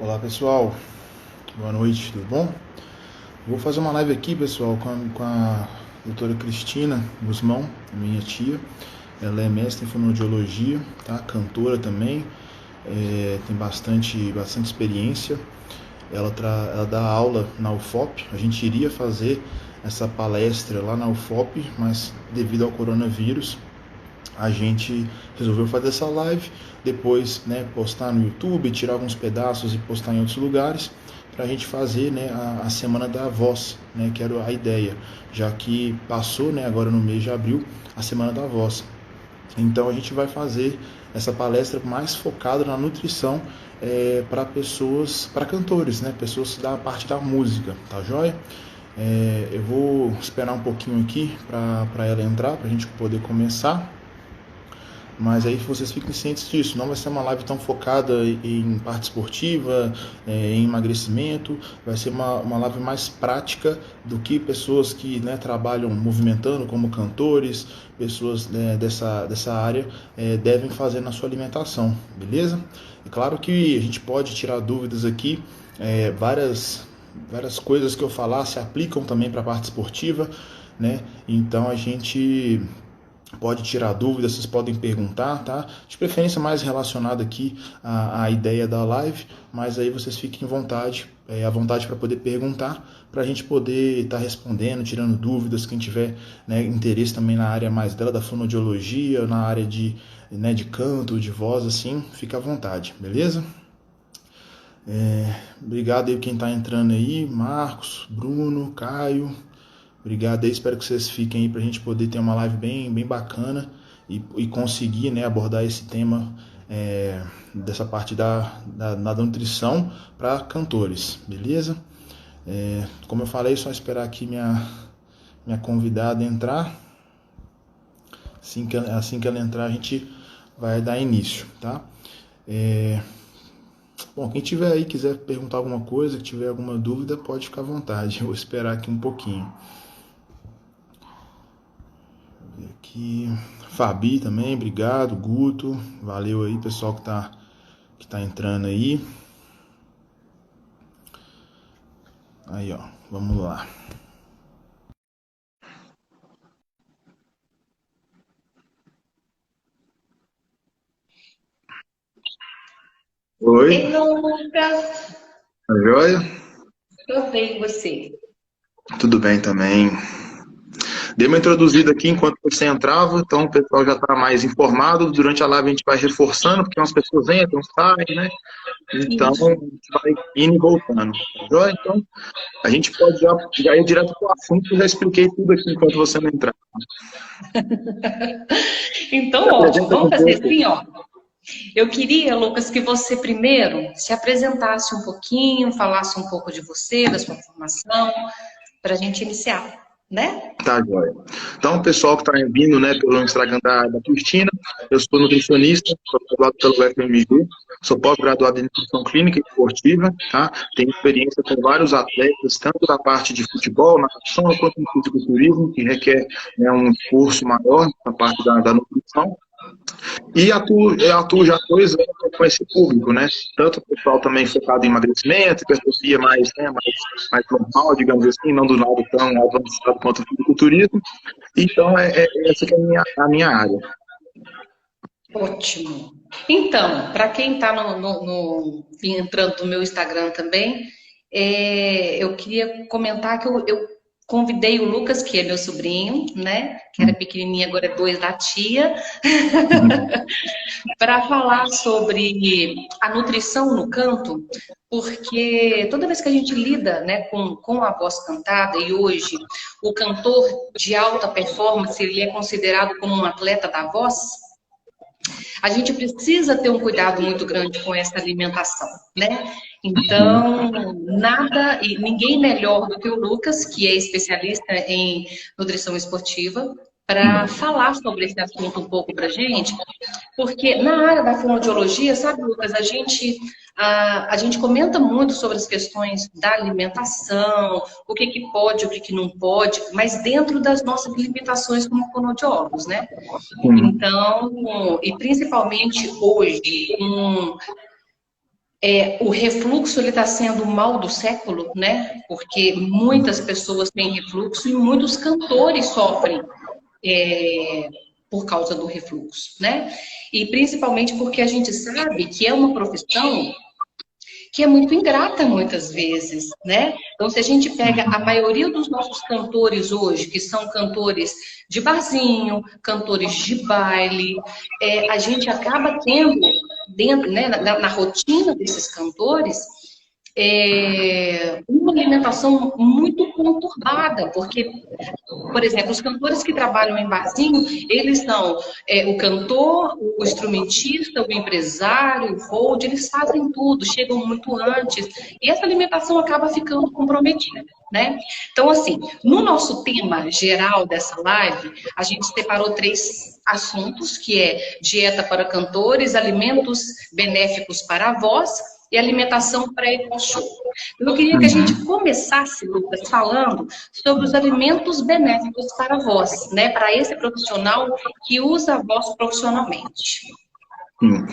Olá pessoal, boa noite, tudo bom? Vou fazer uma live aqui, pessoal, com a doutora Cristina Guzmão, minha tia. Ela é mestre em fonoaudiologia, tá? Cantora também, tem bastante experiência. Ela dá aula na UFOP. A gente iria fazer essa palestra lá na UFOP, mas devido ao coronavírus, a gente resolveu fazer essa live, depois, né, postar no YouTube, tirar alguns pedaços e postar em outros lugares, para a gente fazer, né, a Semana da Voz, né, que era a ideia, já que passou, né, agora no mês de abril, a Semana da Voz. Então a gente vai fazer essa palestra mais focada na nutrição para pessoas, para cantores, né, pessoas da parte da música, tá joia? Eu vou esperar um pouquinho aqui para ela entrar, para a gente poder começar. Mas aí vocês fiquem cientes disso, não vai ser uma live tão focada em parte esportiva, em emagrecimento, vai ser uma live mais prática do que pessoas que, né, trabalham movimentando como cantores, pessoas, né, dessa área devem fazer na sua alimentação, beleza? É claro que a gente pode tirar dúvidas aqui, várias coisas que eu falar se aplicam também para a parte esportiva, né? Então a gente pode tirar dúvidas, vocês podem perguntar, tá? De preferência mais relacionado aqui à ideia da live, mas aí vocês fiquem à vontade para poder perguntar, para a gente poder estar respondendo, tirando dúvidas, quem tiver, né, interesse também na área mais dela, da fonoaudiologia, na área de canto, de voz, assim, fica à vontade, beleza? Obrigado aí quem está entrando aí, Marcos, Bruno, Caio. Obrigado aí, espero que vocês fiquem aí para a gente poder ter uma live bem bacana e conseguir, né, abordar esse tema dessa parte da nutrição para cantores, beleza? Como eu falei, só esperar aqui minha convidada entrar. Assim que ela entrar, a gente vai dar início, tá? Bom, quem tiver aí, quiser perguntar alguma coisa, que tiver alguma dúvida, pode ficar à vontade. Eu vou esperar aqui um pouquinho. Aqui, Fabi também, obrigado, Guto, valeu aí, pessoal que tá entrando aí. Aí, ó, vamos lá. Oi, Ei, Lucas! tá joia? Tô bem, você? Tudo bem também. Dei uma introduzida aqui enquanto você entrava, então o pessoal já está mais informado. Durante a live a gente vai reforçando, porque umas pessoas entram, saem, né? Então a Isso. gente vai indo e voltando. Tá joia? Então a gente pode já ir direto para o assunto, eu já expliquei tudo aqui enquanto você não entrar. Se Então, ótimo. apresenta aí Vamos um fazer pouco. assim, ó. Eu queria, Lucas, que você primeiro se apresentasse um pouquinho, falasse um pouco de você, da sua formação, para a gente iniciar, né? Tá, joia. Então, o pessoal que está vindo, né, pelo Instagram da Cristina, eu sou nutricionista, sou graduado pelo UFMG, sou pós-graduado em nutrição clínica e esportiva, tá? Tenho experiência com vários atletas, tanto da parte de futebol, natação, quanto no fisiculturismo, que requer, né, um esforço maior na parte da nutrição. E eu atuo já há 2 anos com esse público, né? Tanto o pessoal também focado em emagrecimento, hipertrofia mais, né, mais normal, digamos assim, não do lado tão avançado quanto o fisiculturismo. Então, essa que é a minha área. Ótimo. Então, para quem está entrando no meu Instagram também, eu queria comentar que eu convidei o Lucas, que é meu sobrinho, né? Que era pequenininho, agora é 2 da tia, para falar sobre a nutrição no canto, porque toda vez que a gente lida, né, com a voz cantada, e hoje o cantor de alta performance ele é considerado como um atleta da voz, a gente precisa ter um cuidado muito grande com essa alimentação, né? Então, nada e ninguém melhor do que o Lucas, que é especialista em nutrição esportiva, para falar sobre esse assunto um pouco para gente, porque na área da fonoaudiologia, sabe, Lucas, a gente comenta muito sobre as questões da alimentação, o que que pode, o que que não pode, mas dentro das nossas limitações como fonoaudiólogos, né? Sim. Então, e principalmente hoje, O refluxo ele está sendo o mal do século, né? Porque muitas pessoas têm refluxo e muitos cantores sofrem é, por causa do refluxo, né? E principalmente porque a gente sabe que é uma profissão que é muito ingrata muitas vezes, né? Então, se a gente pega a maioria dos nossos cantores hoje, que são cantores de barzinho, cantores de baile, a gente acaba tendo dentro, né, na rotina desses cantores, uma alimentação muito conturbada, porque por exemplo, os cantores que trabalham em barzinho, eles são o cantor, o instrumentista, o empresário, o hold, eles fazem tudo, chegam muito antes, e essa alimentação acaba ficando comprometida, né? Então, assim, no nosso tema geral dessa live, a gente separou 3 assuntos, que é dieta para cantores, alimentos benéficos para avós e alimentação pré e pós-show. Eu queria que a gente começasse, Lucas, falando sobre os alimentos benéficos para a voz, né? Para esse profissional que usa a voz profissionalmente. Sim.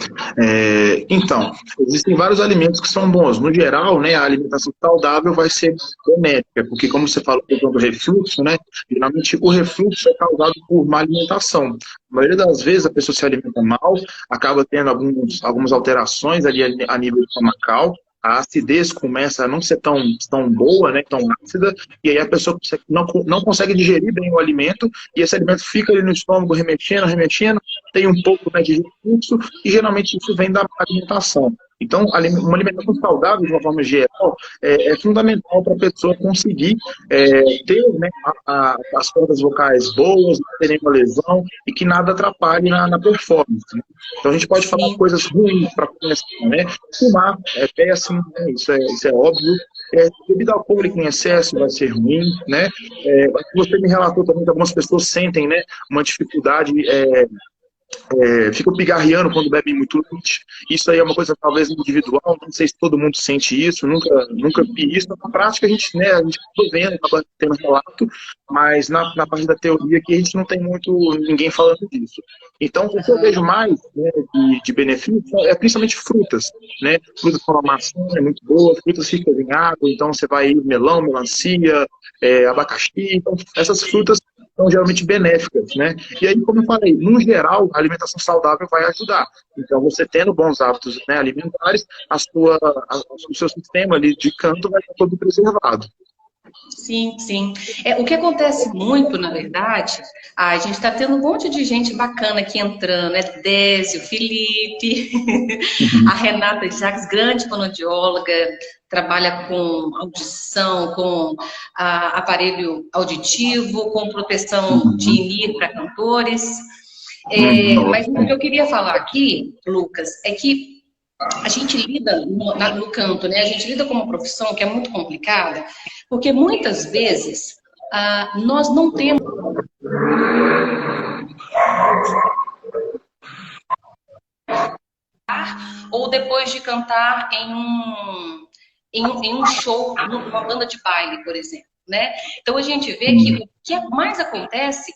Então, existem vários alimentos que são bons. No geral, né, a alimentação saudável vai ser benéfica, porque como você falou do refluxo, né, geralmente o refluxo é causado por má alimentação. A maioria das vezes a pessoa se alimenta mal, acaba tendo algumas alterações ali a nível estomacal, a acidez começa a não ser tão boa, né, tão ácida, e aí a pessoa não consegue digerir bem o alimento, e esse alimento fica ali no estômago remexendo, tem um pouco, né, de refluxo, e geralmente isso vem da alimentação. Então, uma alimentação saudável, de uma forma geral, é fundamental para a pessoa conseguir ter, né, as cordas vocais boas, não ter nenhuma lesão e que nada atrapalhe na performance. Né? Então, a gente pode falar coisas ruins para começar, né? Fumar é péssimo, né? Isso é óbvio. Bebida alcoólica em excesso vai ser ruim, né? Você me relatou também que algumas pessoas sentem, né, uma dificuldade ficam pigarreando quando bebem muito leite. Isso aí é uma coisa talvez individual, não sei se todo mundo sente isso, nunca vi isso. Na prática a gente acaba vendo, acaba tendo relato, mas na parte da teoria aqui a gente não tem muito ninguém falando disso. Então o que eu vejo mais, né, de benefício é principalmente frutas, né? Frutas como a maçã é muito boa, frutas ricas em água, então você vai melão, melancia, abacaxi, então essas frutas são geralmente benéficas, né? E aí, como eu falei, no geral, a alimentação saudável vai ajudar. Então, você tendo bons hábitos, né, alimentares, o seu sistema ali de canto vai estar todo preservado. Sim, sim. O que acontece muito, na verdade, a gente está tendo um monte de gente bacana aqui entrando, né? Désio, Felipe, a Renata Jacques, grande fonoaudióloga, trabalha com audição, com aparelho auditivo, com proteção de INIR para cantores. Mas o que eu queria falar aqui, Lucas, é que a gente lida no canto, né? A gente lida com uma profissão que é muito complicada, porque muitas vezes nós não temos ou depois de cantar em um show, numa banda de baile, por exemplo. Né? Então a gente vê que o que mais acontece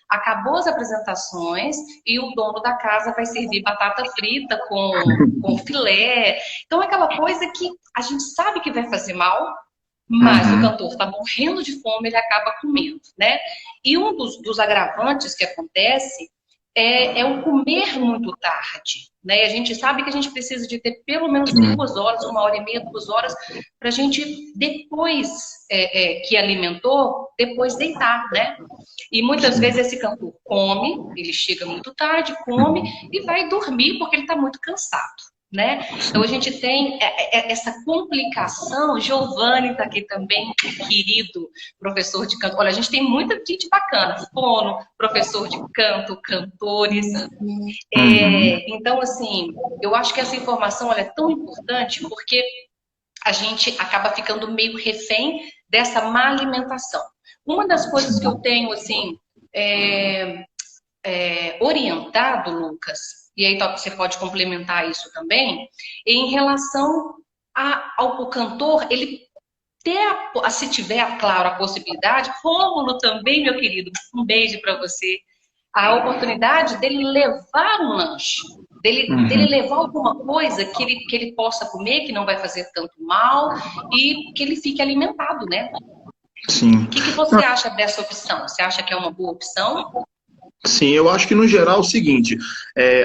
acabou as apresentações e o dono da casa vai servir batata frita com filé. Então é aquela coisa que a gente sabe que vai fazer mal, mas o cantor está morrendo de fome, ele acaba comendo, né? E um dos agravantes que acontece é o comer muito tarde, né? A gente sabe que a gente precisa de ter pelo menos 2 horas, 1h30, 2 horas, para a gente, depois que alimentou, depois deitar, né? E muitas vezes esse cantor come, ele chega muito tarde, come e vai dormir porque ele está muito cansado. Né? Então a gente tem essa complicação. Giovanni está aqui também, querido professor de canto. Olha, a gente tem muita gente bacana, fono, professor de canto, cantores. Então, assim, eu acho que essa informação é tão importante porque a gente acaba ficando meio refém dessa má alimentação. Uma das coisas que eu tenho, assim, orientado, Lucas, e aí você pode complementar isso também, em relação ao cantor, ele ter, se tiver, claro, a possibilidade, Rômulo também, meu querido, um beijo para você, a oportunidade dele levar um lanche. dele levar alguma coisa que ele possa comer, que não vai fazer tanto mal e que ele fique alimentado, né? Sim. O que você acha dessa opção? Você acha que é uma boa opção? Sim, eu acho que no geral é o seguinte,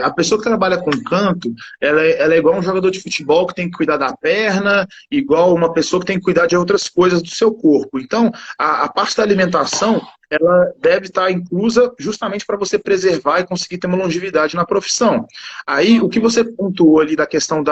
a pessoa que trabalha com canto, ela é igual um jogador de futebol que tem que cuidar da perna, igual uma pessoa que tem que cuidar de outras coisas do seu corpo. Então, a parte da alimentação, ela deve estar inclusa justamente para você preservar e conseguir ter uma longevidade na profissão. Aí, o que você pontuou ali da questão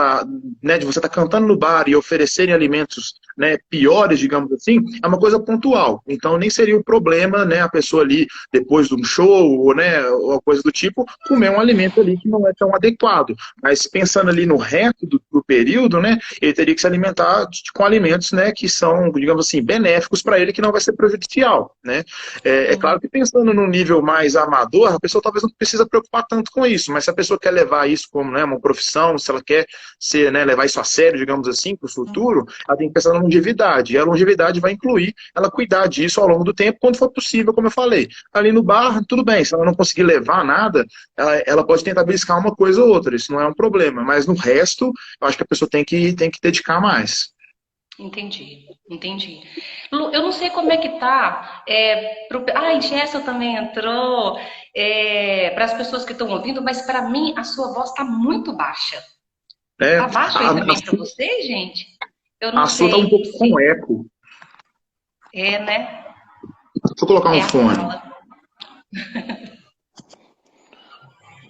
né, de você estar cantando no bar e oferecerem alimentos, né, piores, digamos assim, é uma coisa pontual. Então, nem seria o problema, né, a pessoa ali, depois de um show, ou, né, ou coisa do tipo, comer um alimento ali que não é tão adequado. Mas pensando ali no resto do período, né, ele teria que se alimentar com alimentos, né, que são, digamos assim, benéficos para ele, que não vai ser prejudicial, né. É claro que pensando num nível mais amador, a pessoa talvez não precisa preocupar tanto com isso, mas se a pessoa quer levar isso como, né, uma profissão, se ela quer ser, né, levar isso a sério, digamos assim, para o futuro, ela tem que pensar na longevidade. E a longevidade vai incluir ela cuidar disso ao longo do tempo, quando for possível, como eu falei. Ali no bar, tudo bem, se ela não conseguir levar nada, ela pode tentar beliscar uma coisa ou outra, isso não é um problema. Mas no resto, eu acho que a pessoa tem que dedicar mais. Entendi. Lu, eu não sei como é que tá. Ai, Jéssica também entrou. Para as pessoas que estão ouvindo, mas para mim a sua voz está muito baixa. É, Tá baixo aí também para você, gente? Eu não a sua tá sei um pouco se com eco. é, né? Deixa eu colocar um fone. Fala.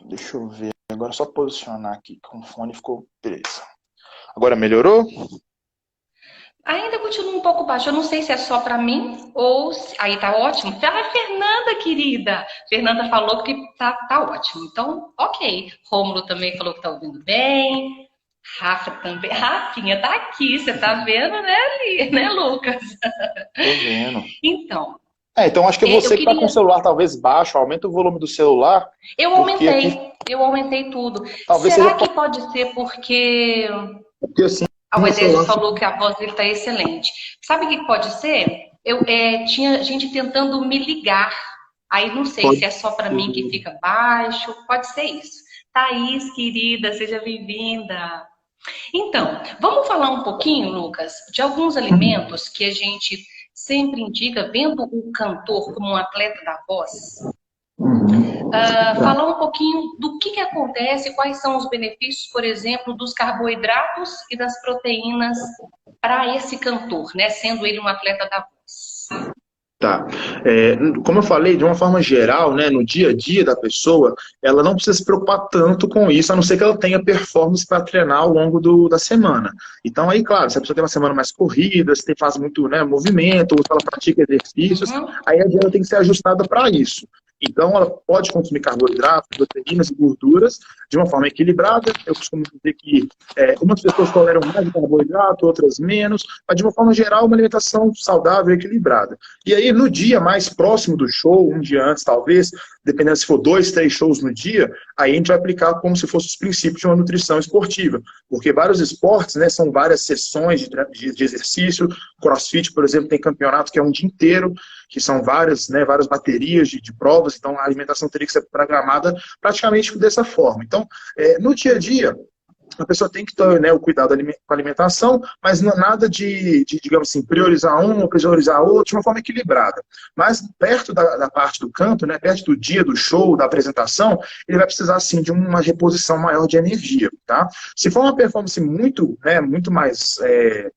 Deixa eu ver. Agora é só posicionar aqui com o fone ficou. Beleza. Agora melhorou? Ainda continua um pouco baixo. Eu não sei se é só para mim ou aí tá ótimo. Ah, Fernanda, querida. Fernanda falou que tá ótimo. Então, ok. Rômulo também falou que tá ouvindo bem. Rafa também. Rafinha tá aqui, você tá vendo, né, Lucas? Tô vendo. Então. Então acho que você que tá com o queria... celular talvez baixo, aumenta o volume do celular. Eu aumentei tudo. Talvez Será seja... que pode ser porque porque assim, o Edésio falou que a voz dele está excelente. Sabe o que pode ser? Tinha gente tentando me ligar. Aí não sei se é só para mim que fica baixo. Pode ser isso. Thaís, querida, seja bem-vinda. Então, vamos falar um pouquinho, Lucas, de alguns alimentos que a gente sempre indica, vendo o cantor como um atleta da voz. Falar um pouquinho do que acontece, quais são os benefícios, por exemplo, dos carboidratos e das proteínas para esse cantor, né? Sendo ele um atleta da voz. Tá. Como eu falei, de uma forma geral, né, no dia a dia da pessoa, ela não precisa se preocupar tanto com isso, a não ser que ela tenha performance para treinar ao longo da semana. Então, aí, claro, se a pessoa tem uma semana mais corrida, se faz muito, né, movimento, ou se ela pratica exercícios, aí a dieta tem que ser ajustada para isso. Então, ela pode consumir carboidratos, proteínas e gorduras de uma forma equilibrada. Eu costumo dizer que umas pessoas toleram mais carboidrato, outras menos, mas de uma forma geral, uma alimentação saudável e equilibrada. E aí, no dia mais próximo do show, um dia antes talvez, dependendo se for 2, 3 shows no dia, aí a gente vai aplicar como se fossem os princípios de uma nutrição esportiva. Porque vários esportes, né, são várias sessões de exercício. CrossFit, por exemplo, tem campeonato que é um dia inteiro, que são várias baterias de provas, então a alimentação teria que ser programada praticamente dessa forma. Então, no dia a dia, a pessoa tem que ter, né, o cuidado com a alimentação, mas não nada digamos assim, priorizar um ou priorizar outro de uma forma equilibrada. Mas perto da parte do canto, né, perto do dia do show, da apresentação, ele vai precisar sim de uma reposição maior de energia, tá? Se for uma performance muito mais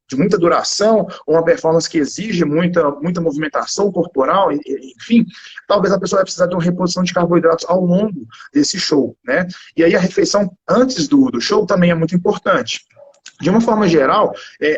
de muita duração, ou uma performance que exige muita movimentação corporal, enfim, talvez a pessoa vai precisar de uma reposição de carboidratos ao longo desse show, né? E aí a refeição antes do show também é muito importante. De uma forma geral,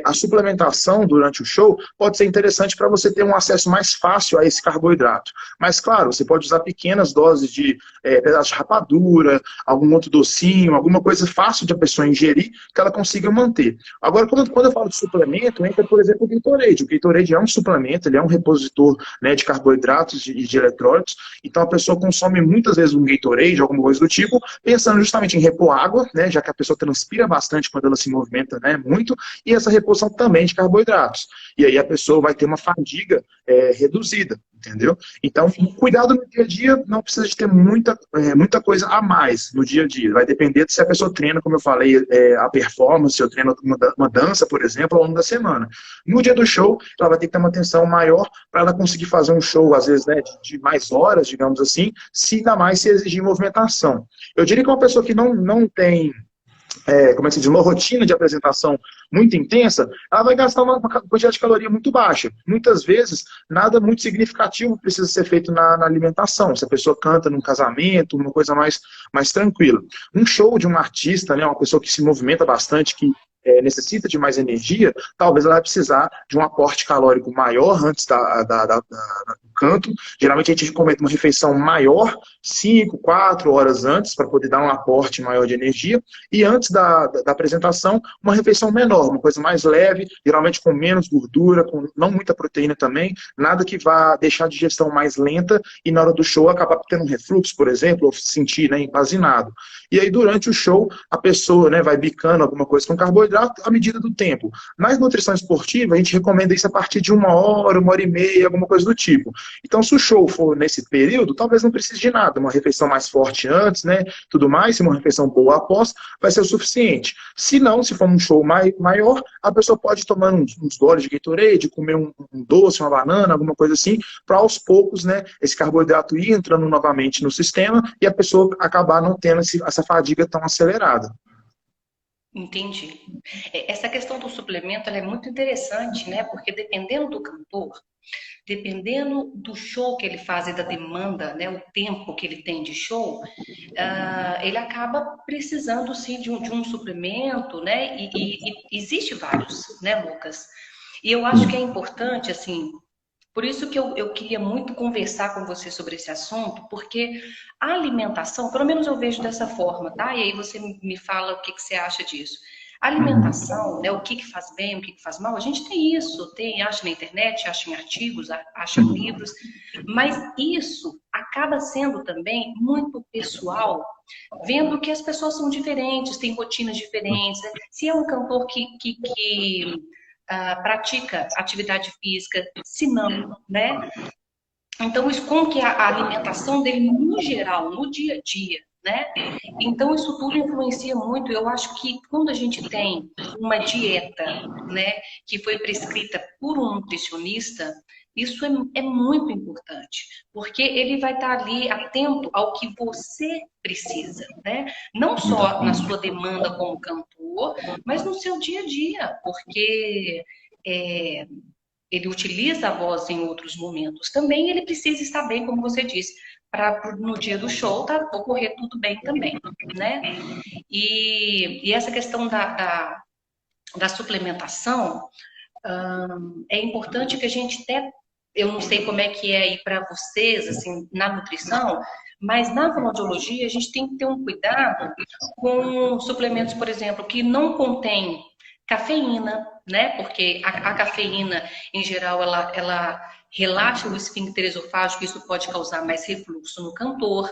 a suplementação durante o show pode ser interessante para você ter um acesso mais fácil a esse carboidrato. Mas, claro, você pode usar pequenas doses de pedaço de rapadura, algum outro docinho, alguma coisa fácil de a pessoa ingerir que ela consiga manter. Agora, quando eu falo de suplemento, entra, por exemplo, o Gatorade. O Gatorade é um suplemento, ele é um repositor, né, de carboidratos e de eletrólitos. Então, a pessoa consome muitas vezes um Gatorade, alguma coisa do tipo, pensando justamente em repor água, né, já que a pessoa transpira bastante quando ela se movimenta alimenta, né, muito, e essa reposição também de carboidratos. E aí a pessoa vai ter uma fadiga reduzida, entendeu? Então, cuidado no dia a dia não precisa de ter muita coisa a mais no dia a dia. Vai depender de se a pessoa treina, como eu falei, a performance, se eu treino uma dança, por exemplo, ao longo da semana. No dia do show, ela vai ter que ter uma atenção maior para ela conseguir fazer um show, às vezes, né, de mais horas, digamos assim, se ainda mais se exigir movimentação. Eu diria que uma pessoa que não tem como é que se diz, uma rotina de apresentação muito intensa, ela vai gastar uma quantidade de caloria muito baixa. Muitas vezes, nada muito significativo precisa ser feito na alimentação. Se a pessoa canta num casamento, uma coisa mais tranquila. Um show de um artista, né, uma pessoa que se movimenta bastante, que necessita de mais energia, talvez ela vai precisar de um aporte calórico maior antes do canto. Geralmente a gente recomenda uma refeição maior, 5, 4 horas antes, para poder dar um aporte maior de energia, e antes da apresentação, uma refeição menor, uma coisa mais leve, geralmente com menos gordura, com não muita proteína também, nada que vá deixar a digestão mais lenta e na hora do show acabar tendo um refluxo, por exemplo, ou se sentir, né, empazinado. E aí durante o show, a pessoa, né, vai bicando alguma coisa com carboidrato à medida do tempo. Na nutrição esportiva, a gente recomenda isso a partir de 1 hora, 1 hora e meia, alguma coisa do tipo. Então, se o show for nesse período, talvez não precise de nada. Uma refeição mais forte antes, né? Tudo mais, se uma refeição boa após, vai ser o suficiente. Se não, se for um show maior, a pessoa pode tomar uns goles de Gatorade, comer um doce, uma banana, alguma coisa assim, para aos poucos, né, esse carboidrato ir entrando novamente no sistema e a pessoa acabar não tendo essa fadiga tão acelerada. Entendi. Essa questão do suplemento ela é muito interessante, né? Porque dependendo do cantor, dependendo do show que ele faz e da demanda, né, o tempo que ele tem de show, ele acaba precisando sim de um suplemento, né? E existe vários, né, Lucas? E eu acho que é importante, assim, por isso que eu queria muito conversar com você sobre esse assunto, porque a alimentação, pelo menos eu vejo dessa forma, tá? E aí você me fala o que você acha disso. A alimentação, né, o que faz bem, o que faz mal, a gente tem isso, acha na internet, acha em artigos, acha em livros, mas isso acaba sendo também muito pessoal, vendo que as pessoas são diferentes, têm rotinas diferentes, né? Se é um cantor que pratica atividade física, se não, né? Então, isso como que a alimentação dele, no geral, no dia a dia, né? Então, isso tudo influencia muito. Eu acho que quando a gente tem uma dieta, né, que foi prescrita por um nutricionista, isso é muito importante, porque ele vai estar ali atento ao que você precisa, né? Não só na sua demanda como cantor, mas no seu dia a dia, porque ele utiliza a voz em outros momentos. Também ele precisa estar bem, como você disse, para no dia do show ocorrer tudo bem também, né? E essa questão da suplementação, é importante que a gente até, eu não sei como é que é aí para vocês, assim, na nutrição, mas na fonoaudiologia a gente tem que ter um cuidado com suplementos, por exemplo, que não contêm cafeína, né? Porque a cafeína, em geral, ela relaxa o esfíncter esofágico, isso pode causar mais refluxo no cantor.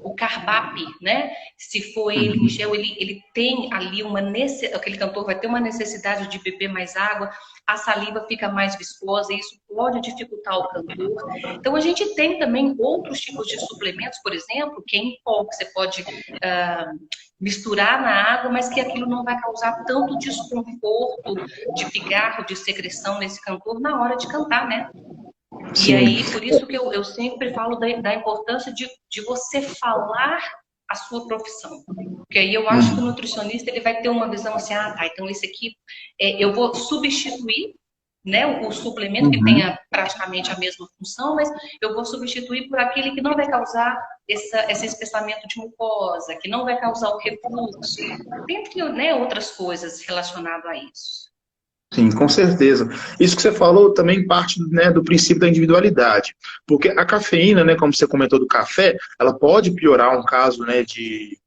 O carbap, né? Se for ele em gel, ele tem ali aquele cantor vai ter uma necessidade de beber mais água, a saliva fica mais viscosa, e isso pode dificultar o cantor. Então, a gente tem também outros tipos de suplementos, por exemplo, que é em pó, que você pode misturar na água, mas que aquilo não vai causar tanto desconforto de pigarro, de secreção nesse cantor na hora de cantar, né? Sim. E aí, por isso que eu sempre falo da importância de você falar a sua profissão. Porque aí eu acho que o nutricionista ele vai ter uma visão assim, tá, então esse aqui eu vou substituir, né, o suplemento que tenha praticamente a mesma função, mas eu vou substituir por aquele que não vai causar esse espessamento de mucosa, que não vai causar o refluxo, dentre, né, outras coisas relacionadas a isso. Sim, com certeza. Isso que você falou também parte, né, do princípio da individualidade. Porque a cafeína, né, como você comentou do café, ela pode piorar um caso, né, de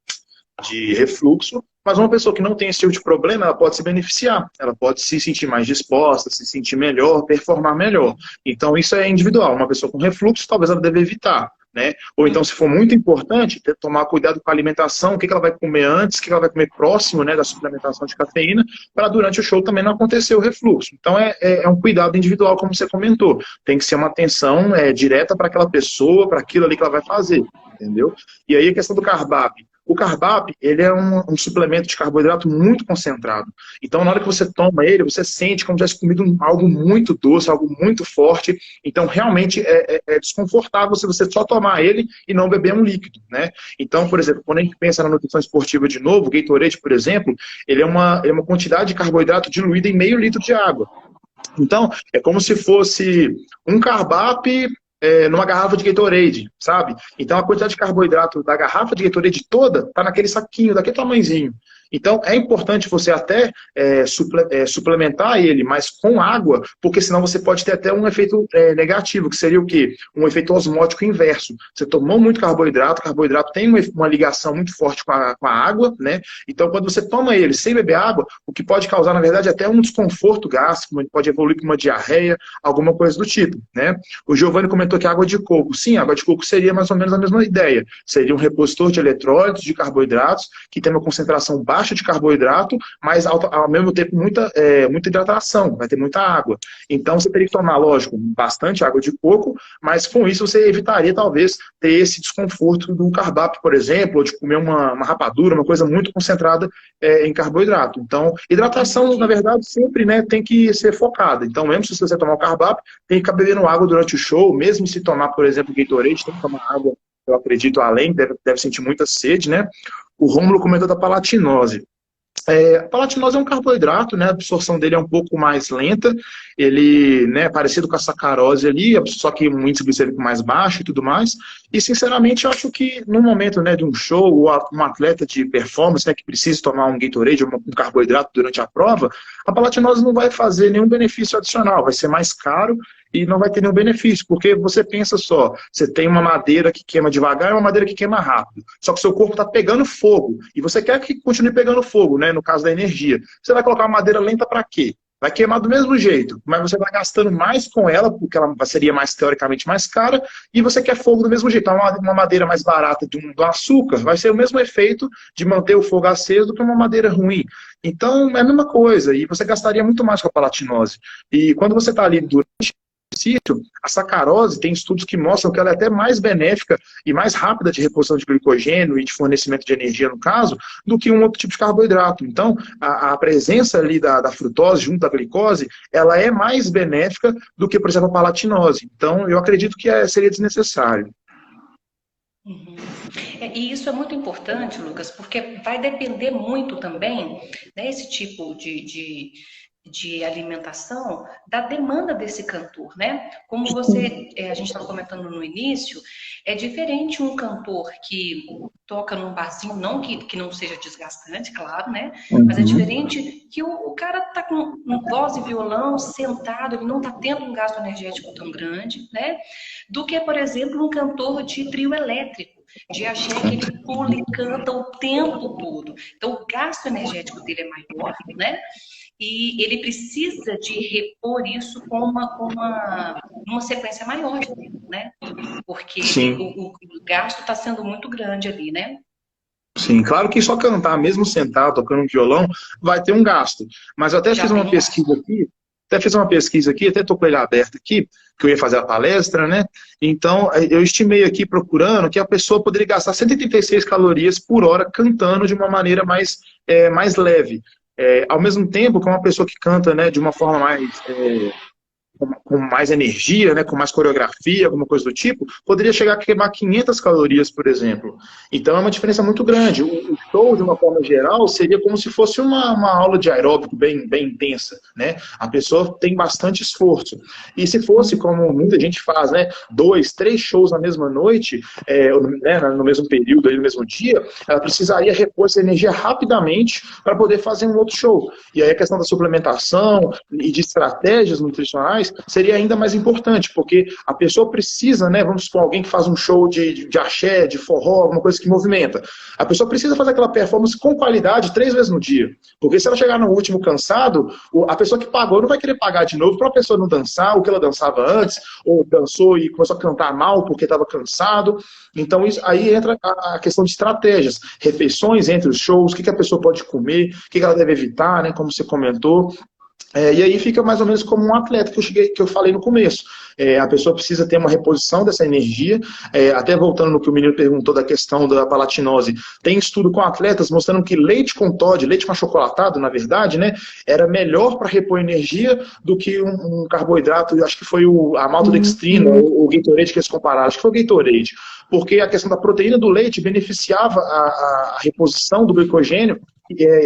refluxo, mas uma pessoa que não tem esse tipo de problema, ela pode se beneficiar. Ela pode se sentir mais disposta, se sentir melhor, performar melhor. Então, isso é individual. Uma pessoa com refluxo, talvez ela deva evitar. né? Ou então, se for muito importante, tomar cuidado com a alimentação, o que ela vai comer antes, o que ela vai comer próximo, né, da suplementação de cafeína, para durante o show também não acontecer o refluxo. Então, é um cuidado individual, como você comentou. Tem que ser uma atenção direta para aquela pessoa, para aquilo ali que ela vai fazer, entendeu? E aí a questão do Carbap. O Carbap, ele é um suplemento de carboidrato muito concentrado. Então, na hora que você toma ele, você sente como se tivesse comido algo muito doce, algo muito forte. Então, realmente é desconfortável se você só tomar ele e não beber um líquido, né? Então, por exemplo, quando a gente pensa na nutrição esportiva de novo, o Gatorade, por exemplo, ele é uma quantidade de carboidrato diluída em meio litro de água. Então, é como se fosse um Carbap numa garrafa de Gatorade, sabe? Então, a quantidade de carboidrato da garrafa de Gatorade toda está naquele saquinho, daquele tamanhozinho. Então, é importante você até suplementar ele, mas com água, porque senão você pode ter até um efeito negativo, que seria o quê? Um efeito osmótico inverso. Você tomou muito carboidrato, o carboidrato tem uma ligação muito forte com a água, né? Então, quando você toma ele sem beber água, o que pode causar, na verdade, até um desconforto gástrico, pode evoluir para uma diarreia, alguma coisa do tipo, né? O Giovanni comentou que água de coco. Sim, água de coco seria mais ou menos a mesma ideia. Seria um repositor de eletrólitos, de carboidratos, que tem uma concentração baixa de carboidrato, mas ao mesmo tempo muita hidratação, vai ter muita água. Então você teria que tomar, lógico, bastante água de coco, mas com isso você evitaria talvez ter esse desconforto do Carbap, por exemplo, ou de comer uma rapadura, uma coisa muito concentrada em carboidrato. Então, hidratação, na verdade, sempre, né, tem que ser focada. Então, mesmo se você tomar o Carbap, tem que ficar bebendo água durante o show, mesmo se tomar, por exemplo, Gatorade, tem que tomar água, eu acredito, além, deve sentir muita sede, né? O Rômulo comentou da palatinose. A palatinose é um carboidrato, né? A absorção dele é um pouco mais lenta, ele, né, é parecido com a sacarose ali, só que um índice glicêmico mais baixo e tudo mais. E, sinceramente, eu acho que no momento, né, de um show, ou um atleta de performance, né, que precisa tomar um Gatorade, um carboidrato durante a prova, a palatinose não vai fazer nenhum benefício adicional, vai ser mais caro e não vai ter nenhum benefício, porque você pensa só, você tem uma madeira que queima devagar e uma madeira que queima rápido, só que o seu corpo está pegando fogo, e você quer que continue pegando fogo, né, no caso da energia. Você vai colocar uma madeira lenta para quê? Vai queimar do mesmo jeito, mas você vai gastando mais com ela, porque ela seria teoricamente mais cara, e você quer fogo do mesmo jeito. Uma madeira mais barata do açúcar vai ser o mesmo efeito de manter o fogo aceso do que uma madeira ruim. Então, é a mesma coisa, e você gastaria muito mais com a palatinose. E quando você está ali durante a sacarose, tem estudos que mostram que ela é até mais benéfica e mais rápida de reposição de glicogênio e de fornecimento de energia, no caso, do que um outro tipo de carboidrato. Então, a presença ali da frutose junto da glicose, ela é mais benéfica do que, por exemplo, a palatinose. Então, eu acredito que seria desnecessário. Uhum. E isso é muito importante, Lucas, porque vai depender muito também, né, esse tipo de alimentação da demanda desse cantor, né? Como a gente estava comentando no início, é diferente um cantor que toca num barzinho, não que não seja desgastante, claro, né? Mas é diferente que o cara tá com voz e violão, sentado, ele não tá tendo um gasto energético tão grande, né? Do que, por exemplo, um cantor de trio elétrico, de axé, que ele pula e canta o tempo todo. Então, o gasto energético dele é maior, né? E ele precisa de repor isso com uma sequência maior de tempo, né? Porque o gasto está sendo muito grande ali, né? Sim, claro que só cantar, mesmo sentado, tocando um violão, vai ter um gasto. Mas eu até fiz uma pesquisa aqui, até estou com ele aberto aqui, que eu ia fazer a palestra, né? Então, eu estimei aqui, procurando, que a pessoa poderia gastar 136 calorias por hora cantando de uma maneira mais leve. Ao mesmo tempo que uma pessoa que canta, né, de uma forma com mais energia, né, com mais coreografia, alguma coisa do tipo, poderia chegar a queimar 500 calorias, por exemplo. Então é uma diferença muito grande. O show, de uma forma geral, seria como se fosse uma aula de aeróbico bem intensa, né? A pessoa tem bastante esforço. E se fosse, como muita gente faz, né, 2, 3 shows na mesma noite, né, no mesmo período, no mesmo dia, ela precisaria repor essa energia rapidamente para poder fazer um outro show. E aí a questão da suplementação e de estratégias nutricionais seria ainda mais importante, porque a pessoa precisa, né, vamos supor, alguém que faz um show de axé, de forró, alguma coisa que movimenta. A pessoa precisa fazer aquela performance com qualidade 3 vezes no dia. Porque se ela chegar no último cansado, a pessoa que pagou não vai querer pagar de novo para a pessoa não dançar o que ela dançava antes, ou dançou e começou a cantar mal porque estava cansado. Então, aí entra a questão de estratégias, refeições entre os shows, o que a pessoa pode comer, o que ela deve evitar, né, como você comentou. E aí fica mais ou menos como um atleta que eu falei no começo. A pessoa precisa ter uma reposição dessa energia. Até voltando no que o menino perguntou da questão da palatinose, tem estudo com atletas mostrando que leite com Toddy, leite com achocolatado, na verdade, né, era melhor para repor energia do que um carboidrato. Acho que foi a maltodextrina, o Gatorade que eles compararam. Acho que foi o Gatorade. Porque a questão da proteína do leite beneficiava a reposição do glicogênio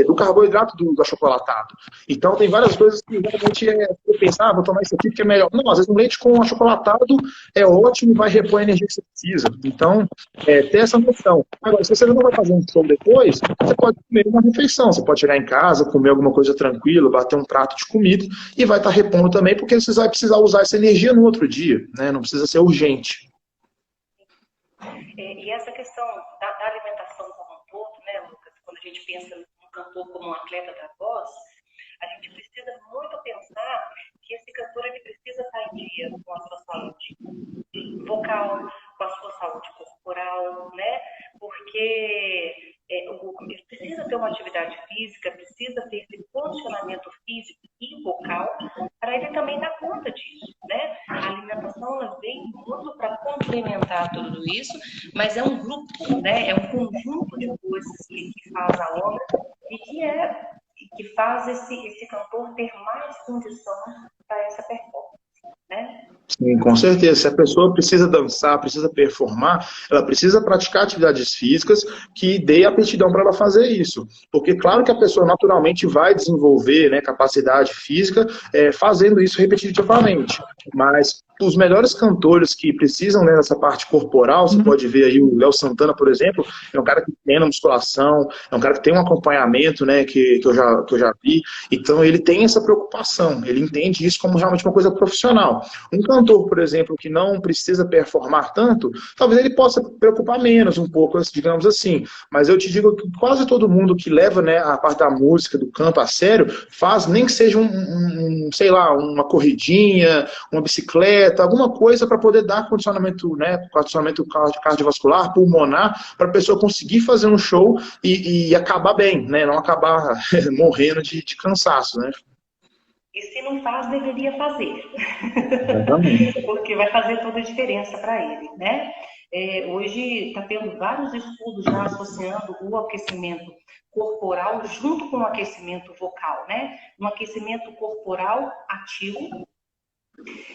do carboidrato do achocolatado. Então, tem várias coisas que realmente você pensa, vou tomar isso aqui porque é melhor. Não, às vezes um leite com achocolatado é ótimo e vai repor a energia que você precisa. Então, ter essa noção. Agora, se você não vai fazer um show depois, você pode comer uma refeição. Você pode chegar em casa, comer alguma coisa tranquila, bater um prato de comida e vai estar repondo também, porque você vai precisar usar essa energia no outro dia, né? Não precisa ser urgente. E essa questão da alimentação como um todo, né, Lucas, quando a gente pensa no cantor como um atleta da voz, a gente precisa muito pensar que esse cantor ele precisa estar em dia com a sua saúde vocal, com a sua saúde corporal, né? Porque ele precisa ter uma atividade física, precisa ter esse condicionamento físico e vocal para ele também dar conta disso, né? A alimentação ela vem muito para complementar tudo isso, mas é um grupo, né? É um conjunto de coisas que faz a obra e que faz esse cantor ter mais condição para essa performance, né? Sim, com certeza. Se a pessoa precisa dançar, precisa performar, ela precisa praticar atividades físicas que dê aptidão para ela fazer isso. Porque, claro que a pessoa naturalmente vai desenvolver, né, capacidade física fazendo isso repetitivamente. Mas os melhores cantores que precisam, né, dessa parte corporal, você pode ver aí o Léo Santana, por exemplo, é um cara que treina musculação, é um cara que tem um acompanhamento, né, que eu já vi. Então, ele tem essa preocupação, ele entende isso como realmente uma coisa profissional. Um cantor, por exemplo, que não precisa performar tanto, talvez ele possa preocupar menos um pouco, digamos assim. Mas eu te digo que quase todo mundo que leva, né, a parte da música, do canto a sério, faz nem que seja sei lá, uma corridinha, uma bicicleta, alguma coisa para poder dar condicionamento, né, condicionamento cardiovascular, pulmonar, para a pessoa conseguir fazer um show e acabar bem, né, não acabar morrendo de cansaço, né. E se não faz, deveria fazer. Exatamente. Porque vai fazer toda a diferença para ele, né? Hoje está tendo vários estudos já associando o aquecimento corporal junto com o aquecimento vocal, né? Um aquecimento corporal ativo,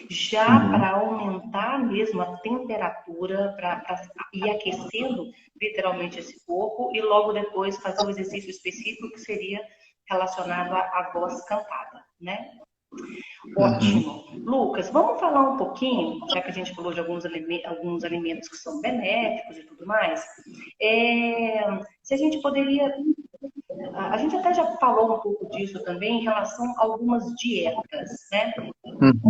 já para aumentar mesmo a temperatura, para ir aquecendo literalmente esse corpo e logo depois fazer o exercício específico que seria relacionado à voz cantada, né? Ótimo. Lucas, vamos falar um pouquinho, já que a gente falou de alguns alimentos que são benéficos e tudo mais, se a gente poderia... A gente até já falou um pouco disso também em relação a algumas dietas, né?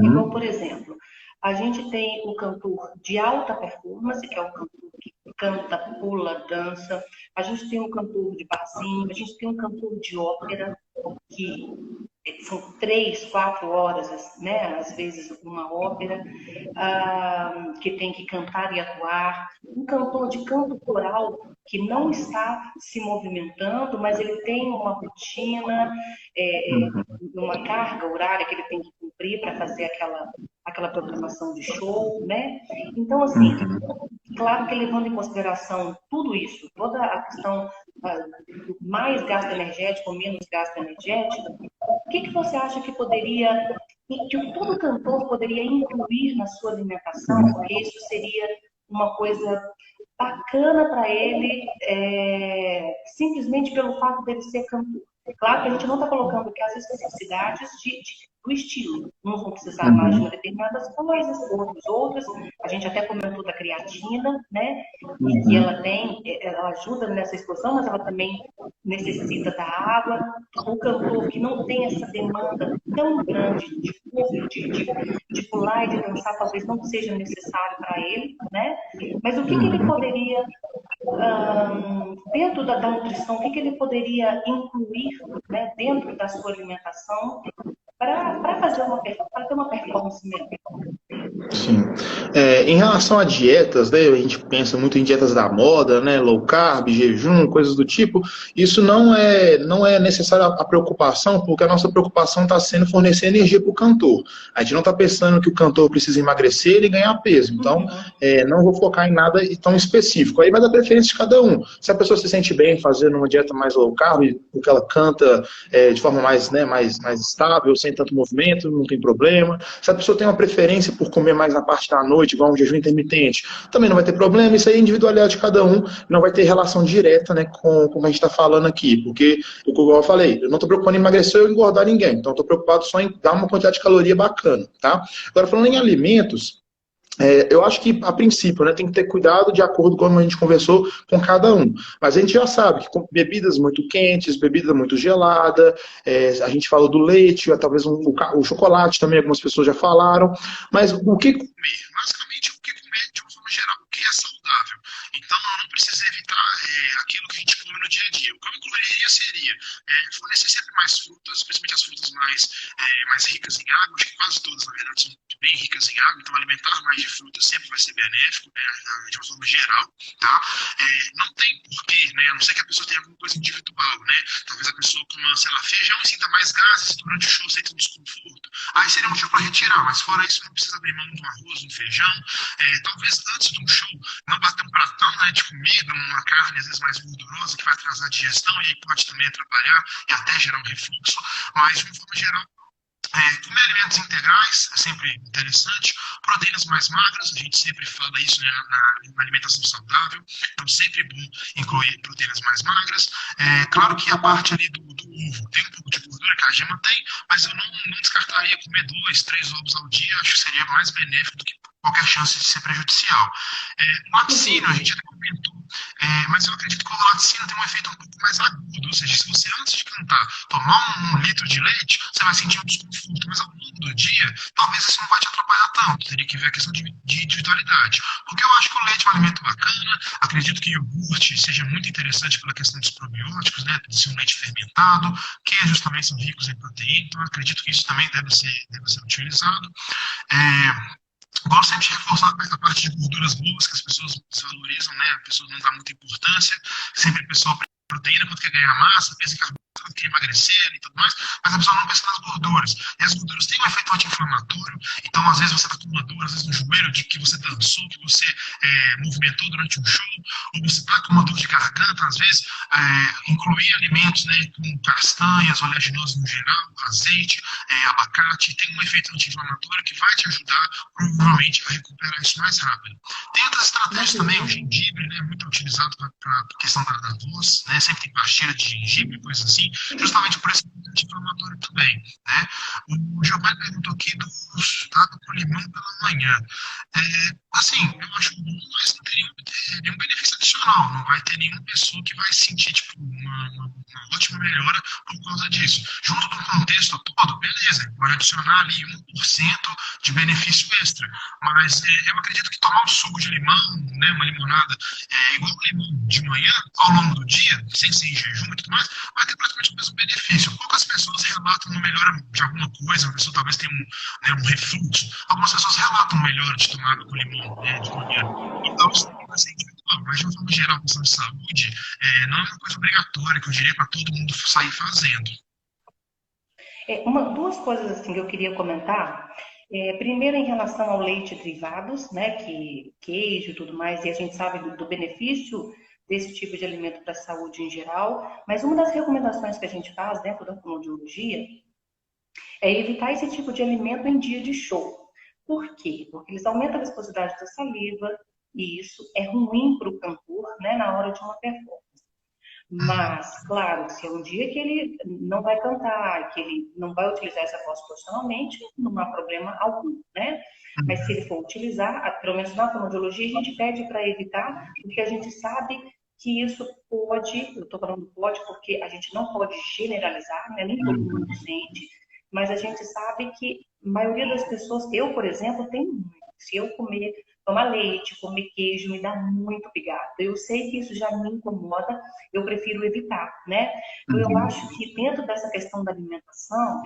Igual, por exemplo, a gente tem o cantor de alta performance, que é o cantor que canta, pula, dança. A gente tem um cantor de barzinho, a gente tem um cantor de ópera, que são 3, 4 horas, né? Às vezes uma ópera, que tem que cantar e atuar. Um cantor de canto coral, que não está se movimentando, mas ele tem uma rotina, uma carga horária que ele tem que cumprir para fazer aquela programação de show, né? Então, assim, claro que levando em consideração tudo isso, toda a questão do mais gasto energético ou menos gasto energético, o que você acha que todo cantor poderia incluir na sua alimentação? Porque isso seria uma coisa bacana para ele, simplesmente pelo fato dele ser cantor. Claro que a gente não está colocando aqui as especificidades do estilo. Uns vão precisar mais de Uhum, uma determinadas coisas, outros outras. A gente até comentou da creatina, né? E que uhum. ela ajuda nessa exposição, mas ela também necessita da água. O cantor que não tem essa demanda tão grande de corpo, de pular e de dançar, talvez não seja necessário para ele, né? Mas o que ele Uhum. poderia dentro da nutrição, o que ele poderia incluir, né, dentro da sua alimentação para ter uma performance melhor? Sim. Em relação a dietas, né, a gente pensa muito em dietas da moda, né, low carb, jejum, coisas do tipo. Isso não é necessário a preocupação, porque a nossa preocupação está sendo fornecer energia para o cantor. A gente não está pensando que o cantor precisa emagrecer e ganhar peso. Então, Uhum. não vou focar em nada tão específico. Aí vai dar preferência de cada um. Se a pessoa se sente bem fazendo uma dieta mais low carb, porque ela canta de forma mais, né, mais estável, sem tanto movimento, não tem problema. Se a pessoa tem uma preferência por comer mais na parte da noite, igual um jejum intermitente, também não vai ter problema. Isso aí é individualidade de cada um, não vai ter relação direta, né, com como a gente está falando aqui, porque, igual eu falei, eu não estou preocupado em emagrecer ou engordar ninguém, então estou preocupado só em dar uma quantidade de caloria bacana, tá? Agora, falando em alimentos, eu acho que, a princípio, né, tem que ter cuidado de acordo com como a gente conversou com cada um. Mas a gente já sabe que com bebidas muito quentes, bebida muito gelada, a gente falou do leite, talvez o chocolate também, algumas pessoas já falaram. Mas o que comer? Basicamente, o que comer de uma forma geral, o que é saudável. Então, não precisa evitar aquilo que a gente come no dia a dia. O que eu incluiria seria fornecer sempre mais frutas, principalmente as frutas mais ricas em água. Acho que quase todas, na verdade, são bem ricas em água, então alimentar mais de frutas sempre vai ser benéfico, né, de uma forma geral, tá? Não tem porquê, né, a não ser que a pessoa tenha alguma coisa individual, né? Talvez a pessoa coma, sei lá, feijão e sinta mais gases durante o show, sente um desconforto. Aí seria um motivo para retirar, mas fora isso, não precisa abrir mão de um arroz, de um feijão. Talvez antes de um show, não bater um pratão, né, de comida, uma carne às vezes mais gordurosa, que vai atrasar a digestão e aí pode também atrapalhar e até gerar um refluxo, mas de uma forma geral, comer alimentos integrais é sempre interessante, proteínas mais magras, a gente sempre fala isso, né, na alimentação saudável, então sempre é bom incluir proteínas mais magras. Claro que a parte ali do ovo tem um pouco de gordura que a gema tem, mas eu não descartaria comer 2, 3 ovos ao dia, acho que seria mais benéfico do que qualquer chance de ser prejudicial. O laticínio, a gente já comentou, mas eu acredito que o laticínio tem um efeito um pouco mais agudo, ou seja, se você antes de cantar tomar 1 litro de leite, você vai sentir um desconforto, mas ao longo do dia, talvez isso não vai te atrapalhar tanto, teria que ver a questão de individualidade. Porque eu acho que o leite é um alimento bacana, acredito que o iogurte seja muito interessante pela questão dos probióticos, né, de ser um leite fermentado, queijos também são ricos em proteína, então acredito que isso também deve ser utilizado. Gosto sempre de reforçar a parte de gorduras boas, que as pessoas desvalorizam, né? A pessoa não dá muita importância. Sempre a pessoa proteína quando quer ganhar massa, pensa em carboidrato quando quer emagrecer e tudo mais, mas a pessoa não pensa nas gorduras. E as gorduras têm um efeito anti-inflamatório, então às vezes você está com uma dor, às vezes no joelho, de que você dançou, que você movimentou durante um show, ou você está com uma dor de garganta, às vezes incluir alimentos, né, com castanhas, oleaginosas no geral, azeite, abacate, tem um efeito anti-inflamatório que vai te ajudar provavelmente a recuperar isso mais rápido. Tem outras estratégias também, o gengibre, né, muito utilizado para a questão da voz, né, sempre tem pastilha de gengibre, coisas assim, justamente por esse anti-inflamatório também, né. O Giovanni perguntou aqui do limão pela manhã. Assim, eu acho bom, mas não tem nenhum benefício adicional, não vai ter nenhuma pessoa que vai sentir tipo, uma ótima melhora por causa disso. Junto com o contexto todo, beleza, pode adicionar ali 1% de benefício extra, mas eu acredito que tomar um suco de limão, né, uma limonada, igual o limão de manhã, ao longo do dia, sem ser em jejum e tudo mais, vai ter praticamente o mesmo benefício. Poucas pessoas relatam uma melhora de alguma coisa, a pessoa talvez tenha um refluxo. Algumas pessoas relatam melhora de tomar água com limão, né, de manhã. Então, isso vai ser individual, mas de uma forma geral, questão de saúde, não é uma coisa obrigatória que eu diria para todo mundo sair fazendo. Duas coisas assim que eu queria comentar. Primeiro, em relação ao leite derivados, né, que queijo e tudo mais, e a gente sabe do benefício desse tipo de alimento para a saúde em geral, mas uma das recomendações que a gente faz dentro da fonoaudiologia é evitar esse tipo de alimento em dia de show. Por quê? Porque eles aumentam a viscosidade da saliva e isso é ruim para o cantor, né, na hora de uma performance. Mas, claro, se é um dia que ele não vai cantar, que ele não vai utilizar essa voz profissionalmente, não há problema algum, né? Mas se ele for utilizar, pelo menos na fonoaudiologia, a gente pede para evitar, porque a gente sabe que isso pode, eu estou falando pode porque a gente não pode generalizar, né? Nem todo mundo sente, mas a gente sabe que a maioria das pessoas, eu, por exemplo, tenho muito. Se eu tomar leite, comer queijo, me dá muito pigado. Eu sei que isso já me incomoda, eu prefiro evitar, né? Então, eu acho que dentro dessa questão da alimentação,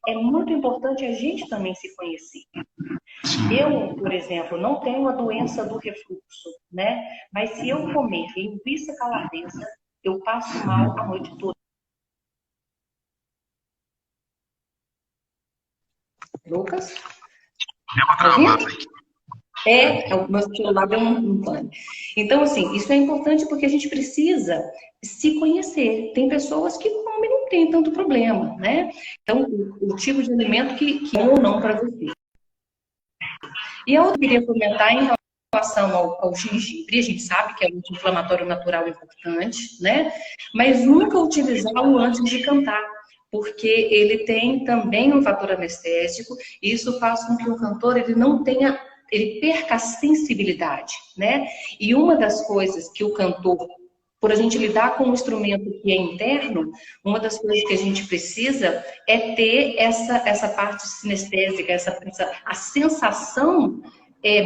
é muito importante a gente também se conhecer. Eu, por exemplo, não tenho a doença do refluxo, né? Mas se eu comer linguiça calabresa, eu passo mal a noite toda. Lucas? Deu uma travada aqui. O meu celular deu um pane. Então, assim, isso é importante porque a gente precisa se conhecer. Tem pessoas que comem e não tem tanto problema, né? Então, o tipo de alimento que é ou não para você. E eu queria comentar em relação ao gengibre, a gente sabe que é um anti-inflamatório natural importante, né? Mas nunca utilizá-lo antes de cantar, porque ele tem também um fator anestésico, e isso faz com que o cantor ele perca a sensibilidade, né? E uma das coisas que o cantor, por a gente lidar com um instrumento que é interno, uma das coisas que a gente precisa é ter essa parte sinestésica, a sensação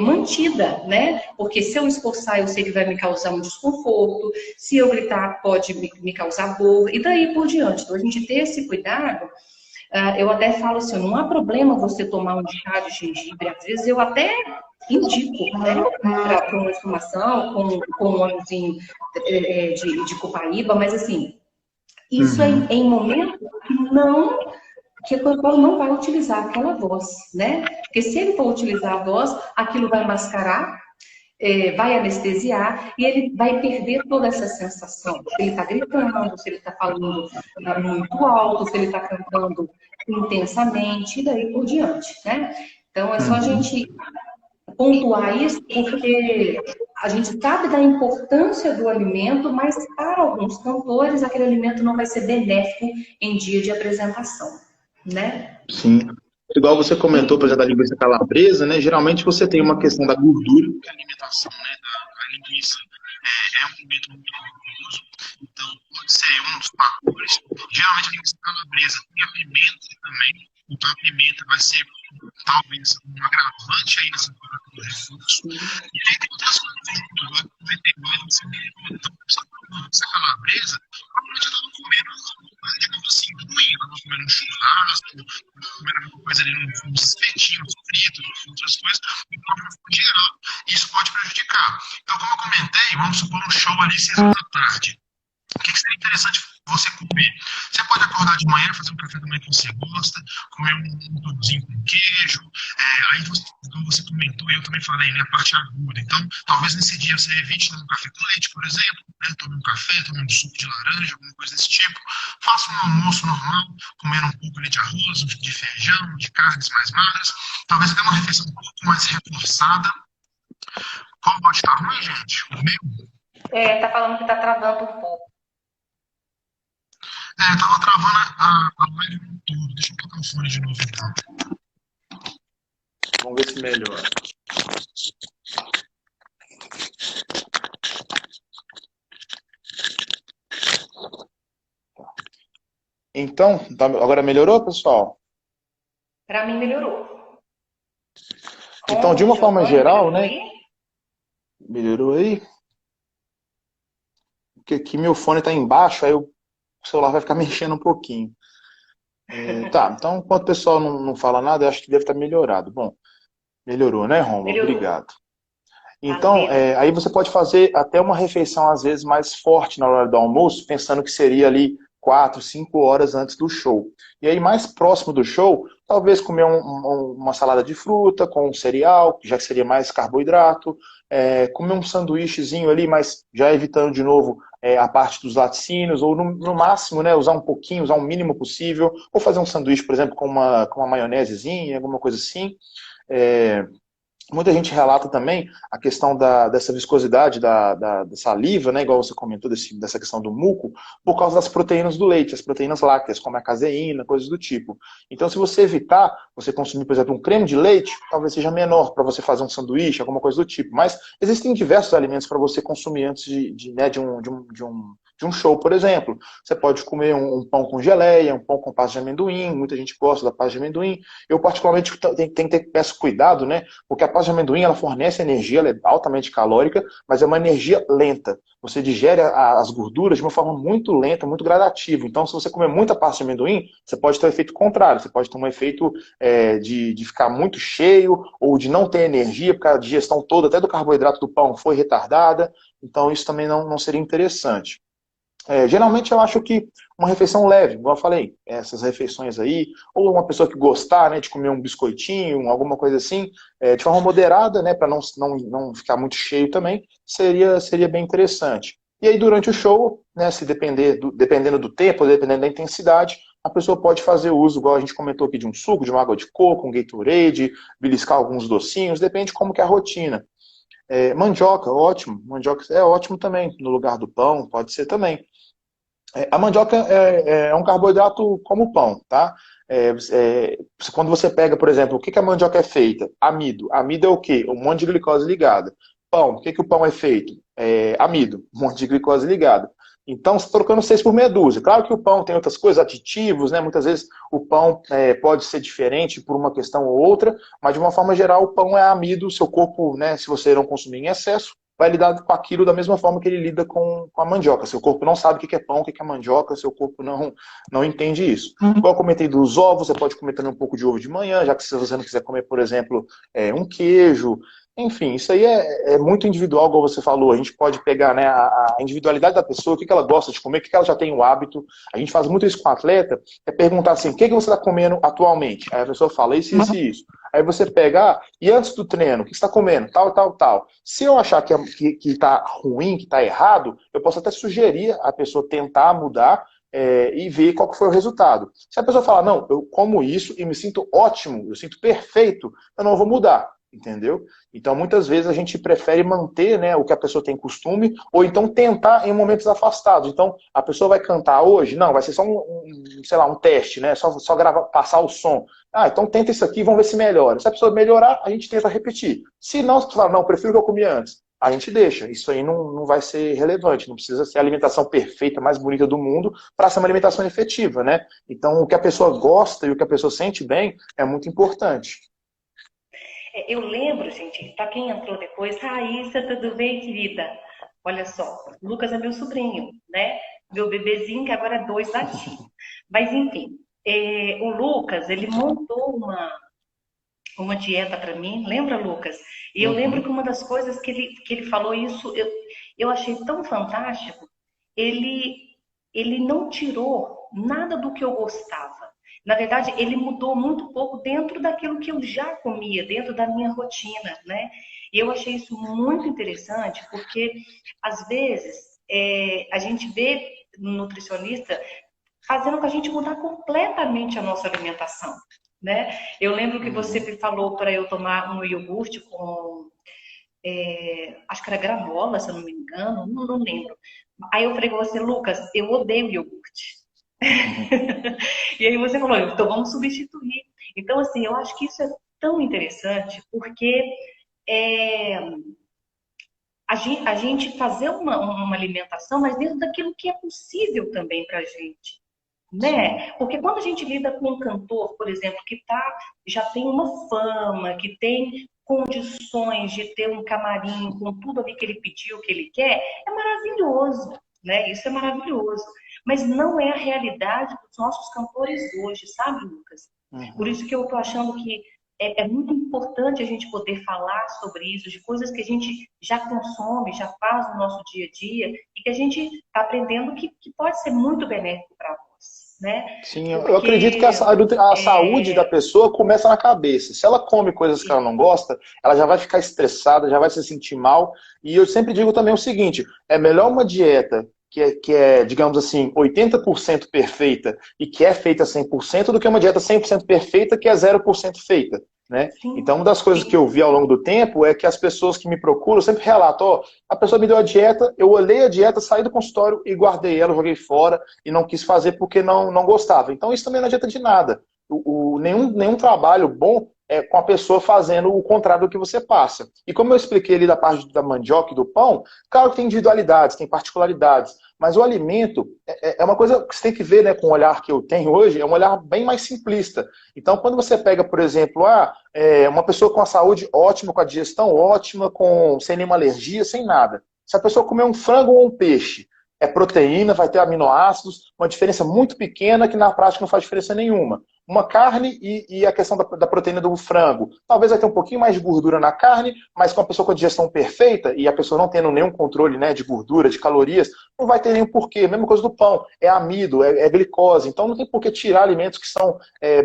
mantida, né? Porque se eu esforçar, eu sei que vai me causar um desconforto, se eu gritar, pode me causar dor, e daí por diante. Então, a gente ter esse cuidado. Eu até falo assim, não há problema você tomar um chá de gengibre. Às vezes eu até indico, né, para uma inflamação com um óleozinho de copaíba, mas assim, isso é em momento que o cantor não vai utilizar aquela voz, né? Porque se ele for utilizar a voz, aquilo vai mascarar, vai anestesiar e ele vai perder toda essa sensação. Se ele está gritando, se ele está falando muito alto, se ele está cantando intensamente, e daí por diante, né? Então, é só a gente pontuar isso, porque a gente sabe da importância do alimento, mas para alguns cantores, aquele alimento não vai ser benéfico em dia de apresentação, né? Sim. Igual você comentou, por exemplo, da linguiça calabresa, né? Geralmente você tem uma questão da gordura, que a alimentação, né, da linguiça é um alimento muito gorduroso, então pode ser um dos fatores. Geralmente a linguiça calabresa tem a pimenta também, então a pimenta vai ser talvez um agravante aí nessa parte do refluxo. E aí tem outras coisas junto, vai ter mais você então, essa calabresa, provavelmente eu estava comendo, digamos assim, ruim, eu estava comendo um churrasco, comendo alguma coisa ali nos espetinhos, fritos, outras coisas, então, de uma forma geral, isso pode prejudicar. Então, como eu comentei, vamos supor um show ali 6 horas da tarde. O que seria interessante você comer? Você pode acordar de manhã, fazer um café da manhã que você gosta, comer um pãozinho com queijo, aí como você comentou, eu também falei, né, a parte aguda. Então, talvez nesse dia você evite tomar um café com leite, por exemplo, né, tome um café, tome um suco de laranja, alguma coisa desse tipo. Faça um almoço normal, comendo um pouco ali de arroz, de feijão, de carnes mais magras. Talvez até uma refeição um pouco mais reforçada. Qual pode estar ruim, gente? O meu? Tá falando que tá travando um pouco. Tava travando a live no todo. Deixa eu colocar o fone de novo, então. Vamos ver se melhora. Então, agora melhorou, pessoal? Para mim, melhorou. Então, de uma forma geral, né? Melhorou aí? Porque aqui meu fone tá embaixo, aí o celular vai ficar mexendo um pouquinho. Tá, então enquanto o pessoal não fala nada, eu acho que deve estar melhorado. Bom, melhorou, né, Rômulo? Obrigado. Então, aí você pode fazer até uma refeição, às vezes, mais forte na hora do almoço, pensando que seria ali 4, 5 horas antes do show. E aí, mais próximo do show, talvez comer uma salada de fruta com um cereal, já que seria mais carboidrato, comer um sanduíchezinho ali, mas já evitando de novo a parte dos laticínios, ou no máximo, né, usar um pouquinho, usar o mínimo possível, ou fazer um sanduíche, por exemplo, com uma maionesezinha, alguma coisa assim. Muita gente relata também a questão dessa viscosidade da saliva, né, igual você comentou, dessa questão do muco, por causa das proteínas do leite, as proteínas lácteas, como a caseína, coisas do tipo. Então, se você evitar, você consumir, por exemplo, um creme de leite, talvez seja menor para você fazer um sanduíche, alguma coisa do tipo. Mas existem diversos alimentos para você consumir antes de um show, por exemplo. Você pode comer um pão com geleia, um pão com pasta de amendoim, muita gente gosta da pasta de amendoim. Eu, particularmente, tenho que ter peço cuidado, né? Porque a pasta de amendoim, ela fornece energia, ela é altamente calórica, mas é uma energia lenta. Você digere as gorduras de uma forma muito lenta, muito gradativa. Então, se você comer muita pasta de amendoim, você pode ter um efeito contrário. Você pode ter um efeito de ficar muito cheio ou de não ter energia, porque a digestão toda, até do carboidrato do pão, foi retardada. Então, isso também não seria interessante. Geralmente eu acho que uma refeição leve, igual eu falei, essas refeições aí, ou uma pessoa que gostar, né, de comer um biscoitinho, alguma coisa assim, de forma moderada, né, para não ficar muito cheio também, seria bem interessante. E aí durante o show, né, se dependendo do tempo, dependendo da intensidade, a pessoa pode fazer uso, igual a gente comentou aqui, de um suco, de uma água de coco, um Gatorade, beliscar alguns docinhos, depende como que é a rotina. Mandioca, ótimo. Mandioca é ótimo também, no lugar do pão, pode ser também. A mandioca é um carboidrato como o pão, tá? Quando você pega, por exemplo, o que a mandioca é feita? Amido. Amido é o quê? Um monte de glicose ligada. Pão, o que o pão é feito? Amido, um monte de glicose ligada. Então, você está trocando 6 por meia dúzia. Claro que o pão tem outras coisas, aditivos, né? Muitas vezes o pão pode ser diferente por uma questão ou outra, mas de uma forma geral, o pão é amido, o seu corpo, né, se você não consumir em excesso, vai lidar com aquilo da mesma forma que ele lida com a mandioca. Seu corpo não sabe o que é pão, o que é mandioca, seu corpo não entende isso. Igual eu comentei dos ovos, você pode comer também um pouco de ovo de manhã, já que se você não quiser comer, por exemplo, um queijo. Enfim, isso aí é muito individual, como você falou. A gente pode pegar, né, a individualidade da pessoa, o que ela gosta de comer, o que ela já tem o hábito. A gente faz muito isso com o atleta, é perguntar assim, o que você está comendo atualmente? Aí a pessoa fala isso, isso e isso. Aí você pega, e antes do treino, o que você está comendo? Tal, tal, tal. Se eu achar que está ruim, que está errado, eu posso até sugerir a pessoa tentar mudar e ver qual que foi o resultado. Se a pessoa falar, não, eu como isso e me sinto ótimo, eu sinto perfeito, eu não vou mudar. Entendeu? Então, muitas vezes a gente prefere manter, né, o que a pessoa tem costume, ou então tentar em momentos afastados. Então, a pessoa vai cantar hoje? Não, vai ser só sei lá, um teste, né? Só gravar, passar o som. Então tenta isso aqui, vamos ver se melhora. Se a pessoa melhorar, a gente tenta repetir. Se não, você fala, não, prefiro o que eu comi antes. A gente deixa. Isso aí não vai ser relevante. Não precisa ser a alimentação perfeita, mais bonita do mundo, para ser uma alimentação efetiva, né? Então, o que a pessoa gosta e o que a pessoa sente bem é muito importante. Eu lembro, gente, para quem entrou depois, Raíssa, tudo bem, querida? Olha só, o Lucas é meu sobrinho, né? Meu bebezinho, que agora é 2 aninhos. Mas, enfim, o Lucas, ele montou uma dieta para mim, lembra, Lucas? E eu lembro que uma das coisas que ele falou isso, eu achei tão fantástico, ele não tirou nada do que eu gostava. Na verdade, ele mudou muito pouco dentro daquilo que eu já comia, dentro da minha rotina, né? E eu achei isso muito interessante, porque às vezes a gente vê nutricionista fazendo com a gente mudar completamente a nossa alimentação, né? Eu lembro que você me falou para eu tomar um iogurte com, acho que era granola, se eu não me engano, não lembro. Aí eu falei com você, Lucas, eu odeio iogurte. E aí você falou, então vamos substituir. Então, assim, eu acho que isso é tão interessante, porque a gente fazer uma alimentação, mas dentro daquilo que é possível também para a gente. Né? Porque quando a gente lida com um cantor, por exemplo, que já tem uma fama, que tem condições de ter um camarim com tudo ali que ele pediu, que ele quer, é maravilhoso, né? Isso é maravilhoso. Mas não é a realidade dos nossos cantores hoje, sabe, Lucas? Por isso que eu tô achando que é muito importante a gente poder falar sobre isso, de coisas que a gente já consome, já faz no nosso dia a dia, e que a gente está aprendendo que pode ser muito benéfico para nós. Né? Sim, eu acredito que a saúde da pessoa começa na cabeça. Se ela come coisas que ela não gosta, ela já vai ficar estressada, já vai se sentir mal. E eu sempre digo também o seguinte, é melhor uma dieta digamos assim, 80% perfeita e que é feita 100%, do que uma dieta 100% perfeita que é 0% feita, né? Então, uma das coisas que eu vi ao longo do tempo é que as pessoas que me procuram sempre relatam, ó, a pessoa me deu a dieta, eu olhei a dieta, saí do consultório e guardei ela, joguei fora e não quis fazer porque não gostava. Então, isso também não adianta de nada. Nenhum trabalho bom é com a pessoa fazendo o contrário do que você passa. E como eu expliquei ali da parte da mandioca e do pão, claro que tem individualidades, tem particularidades, mas o alimento é uma coisa que você tem que ver, né, com o olhar que eu tenho hoje, é um olhar bem mais simplista. Então, quando você pega, por exemplo, uma pessoa com a saúde ótima, com a digestão ótima, sem nenhuma alergia, sem nada. Se a pessoa comer um frango ou um peixe, é proteína, vai ter aminoácidos, uma diferença muito pequena que na prática não faz diferença nenhuma. Uma carne e a questão da proteína do frango. Talvez vai ter um pouquinho mais de gordura na carne, mas com a pessoa com a digestão perfeita e a pessoa não tendo nenhum controle, né, de gordura, de calorias, não vai ter nenhum porquê. Mesma coisa do pão, é amido, é glicose. Então não tem por que tirar alimentos que são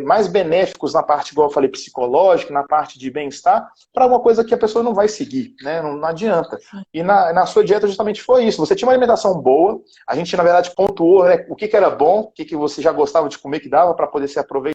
mais benéficos na parte, igual eu falei, psicológica, na parte de bem-estar, para uma coisa que a pessoa não vai seguir, né? Não adianta. E na sua dieta justamente foi isso. Você tinha uma alimentação boa, a gente na verdade pontuou, né, o que era bom, o que você já gostava de comer que dava para poder ser aproveitado.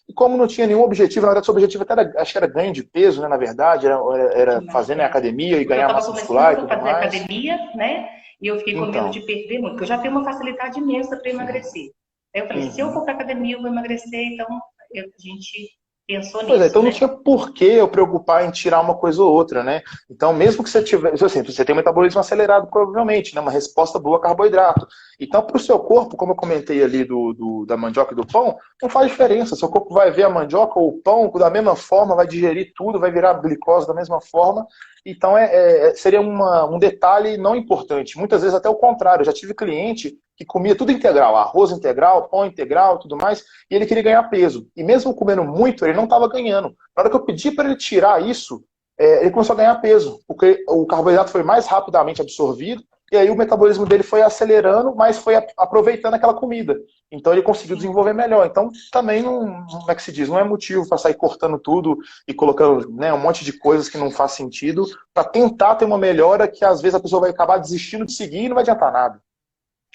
E como não tinha nenhum objetivo, na verdade, seu objetivo até acho que era ganho de peso, né? Na verdade, era fazer na academia e ganhar massa muscular e tudo mais. Eu estava começando a fazer academia, né? E eu fiquei com medo de perder muito, porque eu já tenho uma facilidade imensa para emagrecer. Aí eu falei, se eu for para academia, eu vou emagrecer, então a gente pensou nisso. Pois é, então né? não tinha por que eu preocupar em tirar uma coisa ou outra, né? Então, mesmo que você tivesse, assim, você tem um metabolismo acelerado, provavelmente, né? Uma resposta boa a carboidrato. Então, para o seu corpo, como eu comentei ali da mandioca e do pão, não faz diferença. Seu corpo vai ver a mandioca ou o pão da mesma forma, vai digerir tudo, vai virar glicose da mesma forma. Então, seria um detalhe não importante. Muitas vezes até o contrário. Eu já tive cliente que comia tudo integral, arroz integral, pão integral, tudo mais, e ele queria ganhar peso. E mesmo comendo muito, ele não estava ganhando. Na hora que eu pedi para ele tirar isso, ele começou a ganhar peso, porque o carboidrato foi mais rapidamente absorvido, e aí o metabolismo dele foi acelerando, mas foi aproveitando aquela comida. Então ele conseguiu desenvolver melhor. Então também como é que se diz, não é motivo para sair cortando tudo e colocando, né, um monte de coisas que não faz sentido, para tentar ter uma melhora que às vezes a pessoa vai acabar desistindo de seguir e não vai adiantar nada.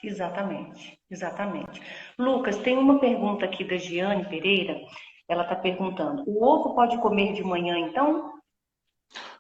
Exatamente, exatamente. Lucas, tem uma pergunta aqui da Giane Pereira. Ela está perguntando: o ovo pode comer de manhã, então?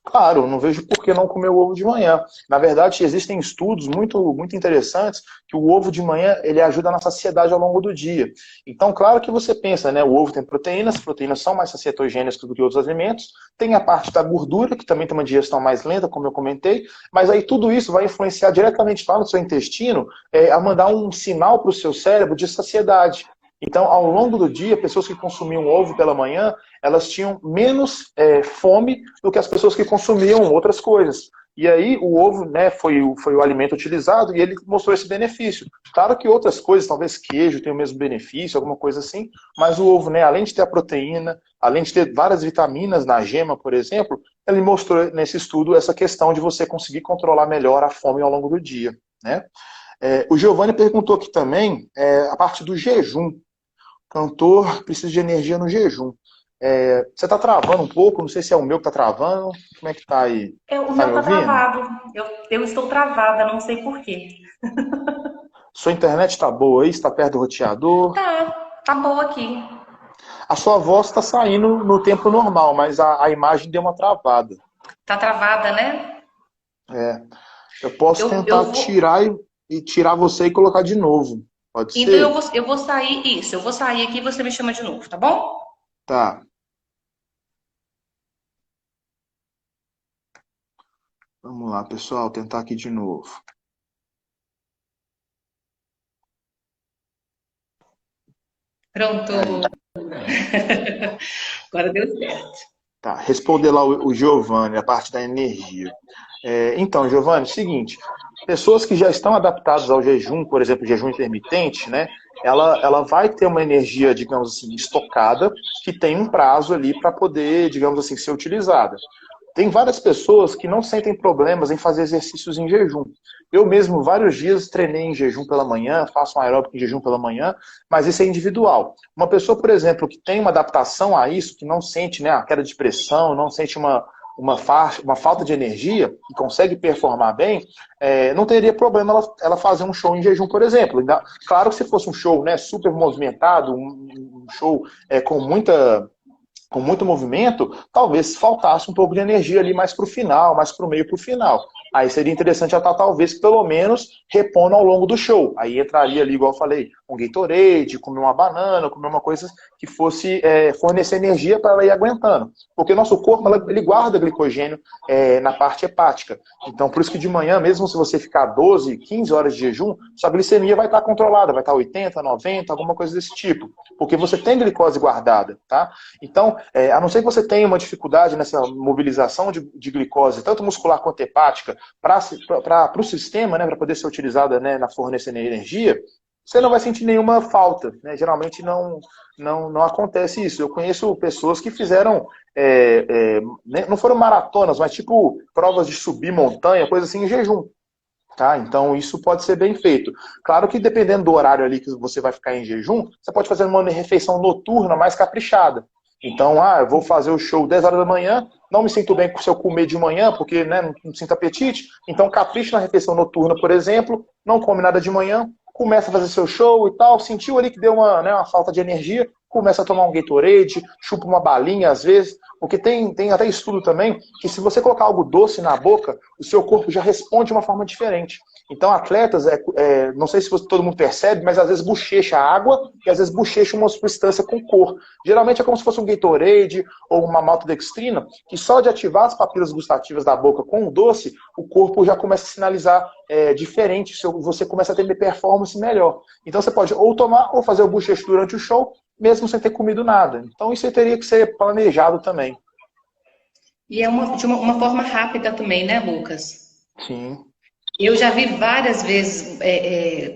Claro, não vejo por que não comer o ovo de manhã. Na verdade, existem estudos muito, muito interessantes que o ovo de manhã ele ajuda na saciedade ao longo do dia. Então, claro que você pensa, né? O ovo tem proteínas, as proteínas são mais sacietogênicas do que outros alimentos. Tem a parte da gordura, que também tem uma digestão mais lenta, como eu comentei. Mas aí tudo isso vai influenciar diretamente lá no seu intestino a mandar um sinal para o seu cérebro de saciedade. Então, ao longo do dia, pessoas que consumiam ovo pela manhã, elas tinham menos fome do que as pessoas que consumiam outras coisas. E aí o ovo, né, foi o alimento utilizado e ele mostrou esse benefício. Claro que outras coisas, talvez queijo tenha o mesmo benefício, alguma coisa assim, mas o ovo, né, além de ter a proteína, além de ter várias vitaminas na gema, por exemplo, ele mostrou nesse estudo essa questão de você conseguir controlar melhor a fome ao longo do dia, né? O Giovanni perguntou aqui também a parte do jejum. Cantor precisa de energia no jejum. Você está travando um pouco, não sei se é o meu que está travando. Como é que está aí? O meu está travado. Eu estou travada, não sei por quê. Sua internet está boa aí? Está perto do roteador? Tá boa aqui. A sua voz está saindo no tempo normal, mas a imagem deu uma travada. Tá travada, né? Eu posso tentar tirar e tirar você e colocar de novo. Pode ser? Então eu vou sair, isso, eu vou sair aqui e você me chama de novo, tá bom? Tá. Vamos lá, pessoal, tentar aqui de novo. Pronto. Agora deu certo. Tá, responder lá o Giovanni, a parte da energia. Então, Giovanni, seguinte, pessoas que já estão adaptadas ao jejum, por exemplo, jejum intermitente, né, ela vai ter uma energia, digamos assim, estocada, que tem um prazo ali para poder, digamos assim, ser utilizada. Tem várias pessoas que não sentem problemas em fazer exercícios em jejum. Eu mesmo, vários dias, treinei em jejum pela manhã, faço um aeróbico em jejum pela manhã, mas isso é individual. Uma pessoa, por exemplo, que tem uma adaptação a isso, que não sente, né, a queda de pressão, não sente uma falta de energia e consegue performar bem, não teria problema ela fazer um show em jejum, por exemplo. Claro que se fosse um show, né, super movimentado, um show com muito movimento, talvez faltasse um pouco de energia ali mais para o final, mais para o meio para o final. Aí seria interessante ela talvez pelo menos repondo ao longo do show. Aí entraria ali, igual eu falei, um Gatorade, comer uma banana, comer uma coisa que fosse fornecer energia para ela ir aguentando. Porque o nosso corpo, ele guarda glicogênio na parte hepática. Então, por isso que de manhã, mesmo se você ficar 12, 15 horas de jejum, sua glicemia vai estar controlada, vai estar 80, 90, alguma coisa desse tipo. Porque você tem glicose guardada, tá? Então, a não ser que você tenha uma dificuldade nessa mobilização de glicose, tanto muscular quanto hepática, para o sistema, né, para poder ser utilizada, né, na fornecendo energia, você não vai sentir nenhuma falta, né? Geralmente não acontece isso. Eu conheço pessoas que fizeram, não foram maratonas, mas tipo provas de subir montanha, coisa assim, em jejum. Tá? Então isso pode ser bem feito. Claro que dependendo do horário ali que você vai ficar em jejum, você pode fazer uma refeição noturna mais caprichada. Então, eu vou fazer o show 10 horas da manhã, não me sinto bem se eu comer de manhã, porque, né, não sinto apetite. Então, capricha na refeição noturna, por exemplo, não come nada de manhã, começa a fazer seu show e tal, sentiu ali que deu uma falta de energia, começa a tomar um Gatorade, chupa uma balinha às vezes, porque tem até estudo também que se você colocar algo doce na boca, o seu corpo já responde de uma forma diferente. Então, atletas, não sei se todo mundo percebe, mas às vezes bochecha água e às vezes bochecha uma substância com cor. Geralmente é como se fosse um Gatorade ou uma maltodextrina, que só de ativar as papilas gustativas da boca com o doce, o corpo já começa a sinalizar diferente, você começa a ter performance melhor. Então, você pode ou tomar ou fazer o bochecho durante o show, mesmo sem ter comido nada. Então, isso teria que ser planejado também. E de uma forma rápida também, né, Lucas? Sim. Eu já vi várias vezes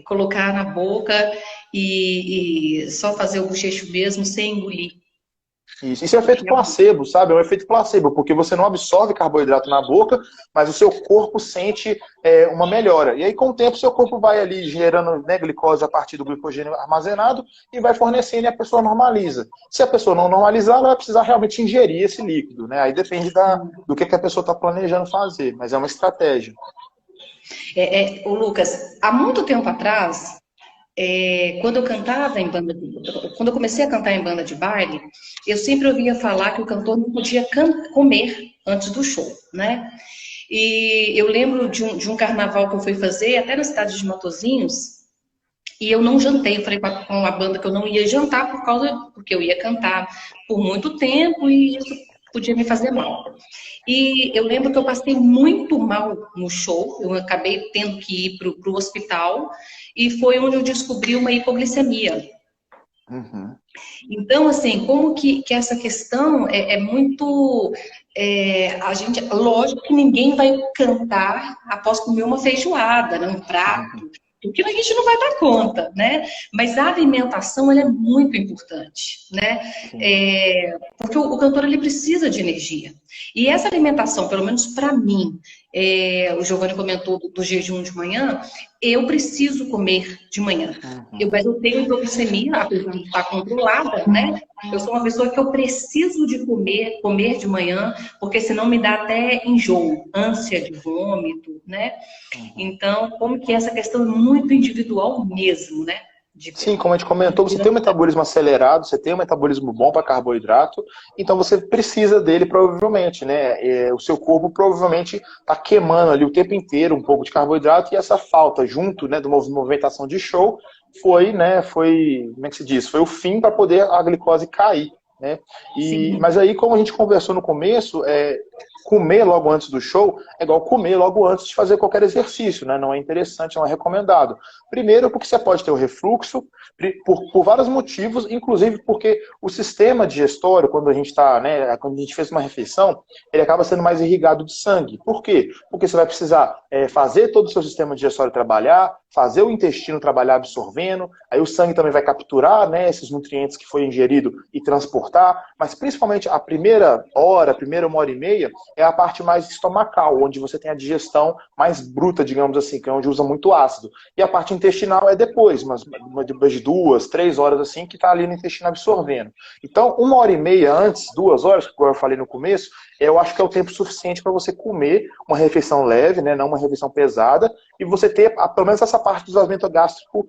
colocar na boca e só fazer o bochecho mesmo, sem engolir. Isso é efeito placebo, sabe? É um efeito placebo, porque você não absorve carboidrato na boca, mas o seu corpo sente uma melhora. E aí, com o tempo, o seu corpo vai ali gerando, né, glicose a partir do glicogênio armazenado e vai fornecendo e a pessoa normaliza. Se a pessoa não normalizar, ela vai precisar realmente ingerir esse líquido, né? Aí depende do que a pessoa está planejando fazer, mas é uma estratégia. O Lucas, há muito tempo atrás, quando eu cantava quando eu comecei a cantar em banda de baile, eu sempre ouvia falar que o cantor não podia comer antes do show, né? E eu lembro de um carnaval que eu fui fazer, até na cidade de Matosinhos, e eu não jantei. Eu falei com a banda que eu não ia jantar porque eu ia cantar por muito tempo e isso podia me fazer mal. E eu lembro que eu passei muito mal no show, eu acabei tendo que ir para o hospital, e foi onde eu descobri uma hipoglicemia. Uhum. Então, assim, como que essa questão é muito... lógico que ninguém vai cantar após comer uma feijoada, né, um prato, porque a gente não vai dar conta, né? Mas a alimentação, ela é muito importante, né? Porque o cantor, ele precisa de energia. E essa alimentação, pelo menos para mim, o Giovanni comentou do jejum de manhã, eu preciso comer de manhã. Mas eu tenho hipoglicemia, apesar de estar controlada, né? Eu sou uma pessoa que eu preciso de comer de manhã, porque senão me dá até enjoo, ânsia de vômito, né? Então, como que essa questão é muito individual mesmo, né? Sim, como a gente comentou, você tem um metabolismo acelerado, você tem um metabolismo bom para carboidrato, então você precisa dele provavelmente, né? O seu corpo provavelmente está queimando ali o tempo inteiro um pouco de carboidrato e essa falta junto, né, de uma movimentação de show foi, como é que se diz? Foi o fim para poder a glicose cair, né? Mas aí, como a gente conversou no começo, comer logo antes do show é igual comer logo antes de fazer qualquer exercício, né? Não é interessante, não é recomendado. Primeiro, porque você pode ter o refluxo, por vários motivos, inclusive porque o sistema digestório, quando a gente fez uma refeição, ele acaba sendo mais irrigado de sangue. Por quê? Porque você vai precisar fazer todo o seu sistema digestório trabalhar, fazer o intestino trabalhar absorvendo, aí o sangue também vai capturar, né, esses nutrientes que foi ingerido e transportar, mas principalmente a primeira uma hora e meia, é a parte mais estomacal, onde você tem a digestão mais bruta, digamos assim, que é onde usa muito ácido. E a parte intestinal é depois, depois de 2, 3 horas assim, que está ali no intestino absorvendo. Então, 1 hora e meia antes, 2 horas, como eu falei no começo, eu acho que é o tempo suficiente para você comer uma refeição leve, né, não uma refeição pesada, e você ter pelo menos essa parte do esvaziamento gástrico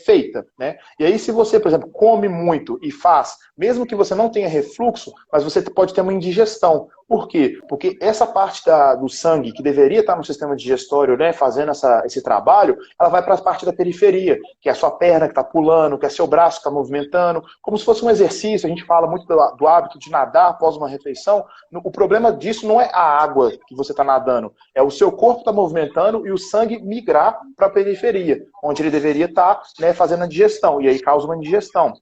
feita, né? E aí se você, por exemplo, come muito e faz, mesmo que você não tenha refluxo, mas você pode ter uma indigestão. Por quê? Porque essa parte do sangue que deveria estar no sistema digestório, né, fazendo esse trabalho, ela vai para a parte da periferia, que é a sua perna que está pulando, que é seu braço que está movimentando, como se fosse um exercício. A gente fala muito do hábito de nadar após uma refeição. O problema disso não é a água que você está nadando, é o seu corpo está movimentando e o sangue migrar para a periferia, onde ele deveria estar, né, fazendo a digestão, e aí causa uma indigestão.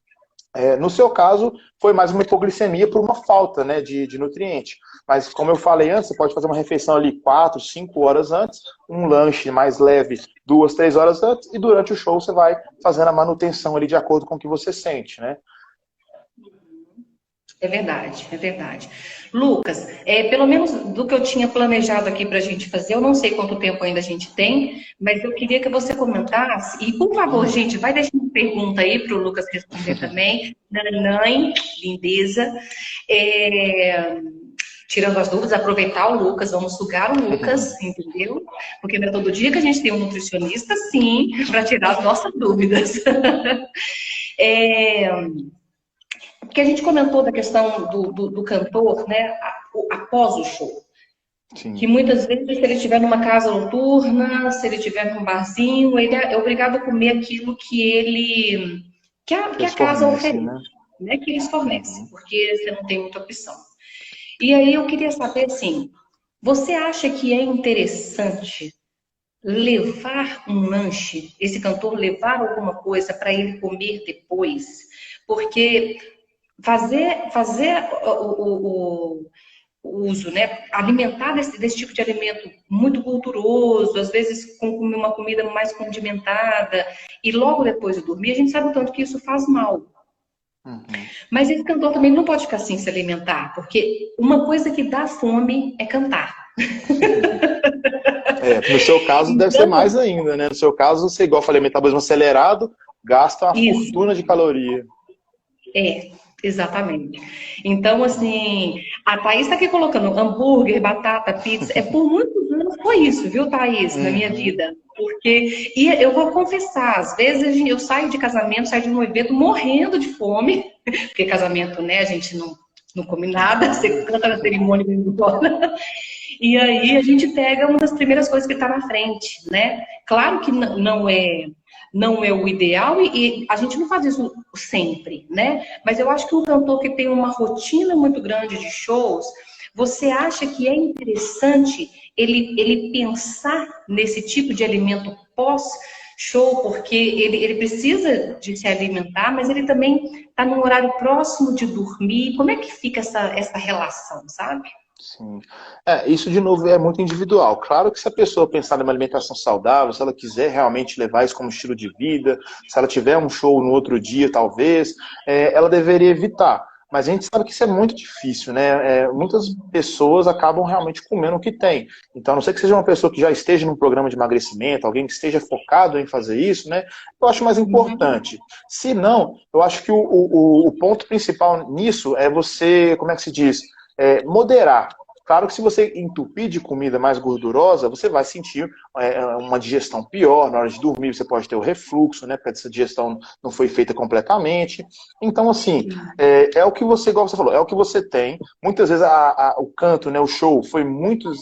No seu caso, foi mais uma hipoglicemia por uma falta, né, de nutriente. Mas, como eu falei antes, você pode fazer uma refeição ali 4, 5 horas antes, um lanche mais leve 2, 3 horas antes, e durante o show você vai fazendo a manutenção ali de acordo com o que você sente, né? É verdade, é verdade. Lucas, pelo menos do que eu tinha planejado aqui para a gente fazer, eu não sei quanto tempo ainda a gente tem, mas eu queria que você comentasse, e por favor, gente, vai deixando pergunta aí para o Lucas responder também. Nanãe, lindeza. Tirando as dúvidas, aproveitar o Lucas, vamos sugar o Lucas, entendeu? Porque não é todo dia que a gente tem um nutricionista, sim, para tirar as nossas dúvidas. Porque a gente comentou da questão do cantor, né, após o show. Sim. Que muitas vezes, se ele estiver numa casa noturna, se ele estiver num barzinho, ele é obrigado a comer aquilo que a casa oferece, né, que eles fornecem, porque você não tem muita opção. E aí eu queria saber, assim, você acha que é interessante levar um lanche, esse cantor levar alguma coisa para ele comer depois? Porque fazer o uso, né, alimentar desse tipo de alimento muito gorduroso, às vezes com uma comida mais condimentada, e logo depois de dormir, a gente sabe o tanto que isso faz mal. Uhum. Mas esse cantor também não pode ficar sem se alimentar, porque uma coisa que dá fome é cantar. No seu caso deve ser mais ainda, né? No seu caso, você, igual eu falei, metabolismo acelerado, gasta uma fortuna de caloria. Exatamente. Então, assim, a Thaís está aqui colocando hambúrguer, batata, pizza. Por muitos anos foi isso, viu, Thaís, na minha vida. Porque, e eu vou confessar, às vezes eu saio de casamento, saio de um evento morrendo de fome, porque casamento, né, a gente não come nada, você canta na cerimônia e embora. E aí a gente pega uma das primeiras coisas que está na frente, né? Claro que não é o ideal e a gente não faz isso sempre, né? Mas eu acho que um cantor que tem uma rotina muito grande de shows, você acha que é interessante ele pensar nesse tipo de alimento pós-show, porque ele precisa de se alimentar, mas ele também está num horário próximo de dormir. Como é que fica essa relação, sabe? Sim. Isso, de novo, é muito individual. Claro que se a pessoa pensar numa alimentação saudável, se ela quiser realmente levar isso como estilo de vida, se ela tiver um show no outro dia, talvez, ela deveria evitar. Mas a gente sabe que isso é muito difícil, né? Muitas pessoas acabam realmente comendo o que tem. Então, a não ser que seja uma pessoa que já esteja num programa de emagrecimento, alguém que esteja focado em fazer isso, né? Eu acho mais importante. Se não, eu acho que o ponto principal nisso é você, como é que se diz? Moderar. Claro que se você entupir de comida mais gordurosa, você vai sentir uma digestão pior. Na hora de dormir você pode ter o refluxo, né? Porque essa digestão não foi feita completamente. Então, assim, é o que você, igual você falou, é o que você tem. Muitas vezes o canto, né, o show foi muito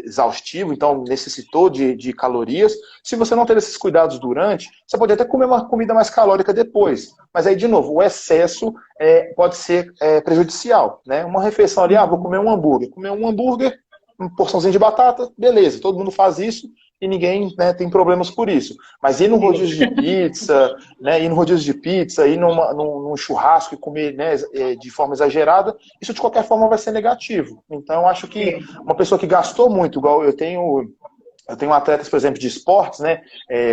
exaustivo, então necessitou de calorias. Se você não ter esses cuidados durante, você pode até comer uma comida mais calórica depois. Mas aí, de novo, o excesso pode ser prejudicial, né? Uma refeição ali, vou comer um hambúrguer. Comer um hambúrguer, uma porçãozinha de batata, beleza, todo mundo faz isso e ninguém, né, tem problemas por isso. Mas ir no rodízio de pizza, né, ir num churrasco e comer, né, de forma exagerada, isso de qualquer forma vai ser negativo. Então, eu acho que uma pessoa que gastou muito, igual eu tenho atletas, por exemplo, de esportes, né?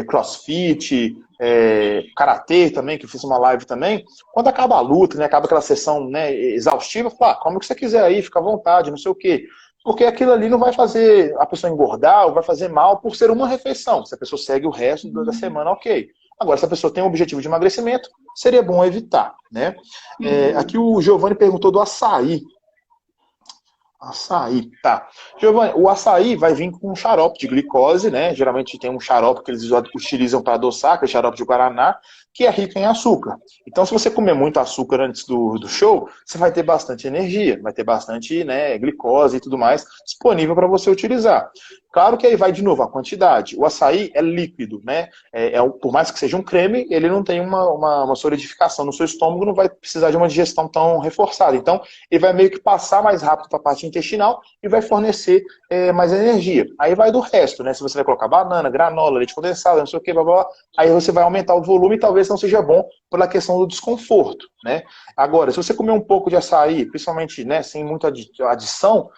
CrossFit, karatê também, que eu fiz uma live também. Quando acaba a luta, né? Acaba aquela sessão, né, exaustiva, fala, come o que você quiser aí, fica à vontade, não sei o quê. Porque aquilo ali não vai fazer a pessoa engordar ou vai fazer mal por ser uma refeição. Se a pessoa segue o resto da semana, ok. Agora, se a pessoa tem um objetivo de emagrecimento, seria bom evitar, né? Aqui o Giovanni perguntou do açaí. Açaí, tá. Giovanni, o açaí vai vir com um xarope de glicose, né? Geralmente tem um xarope que eles utilizam para adoçar, que é xarope de guaraná, que é rico em açúcar. Então, se você comer muito açúcar antes do show, você vai ter bastante energia, vai ter bastante, né, glicose e tudo mais disponível para você utilizar. Claro que aí vai de novo a quantidade. O açaí é líquido, né? Por mais que seja um creme, ele não tem uma solidificação no seu estômago, não vai precisar de uma digestão tão reforçada. Então, ele vai meio que passar mais rápido para a parte intestinal e vai fornecer mais energia. Aí vai do resto, né? Se você vai colocar banana, granola, leite condensado, não sei o que, blá, blá, blá, aí você vai aumentar o volume e talvez não seja bom pela questão do desconforto, né? Agora, se você comer um pouco de açaí, principalmente, né, sem muita adição,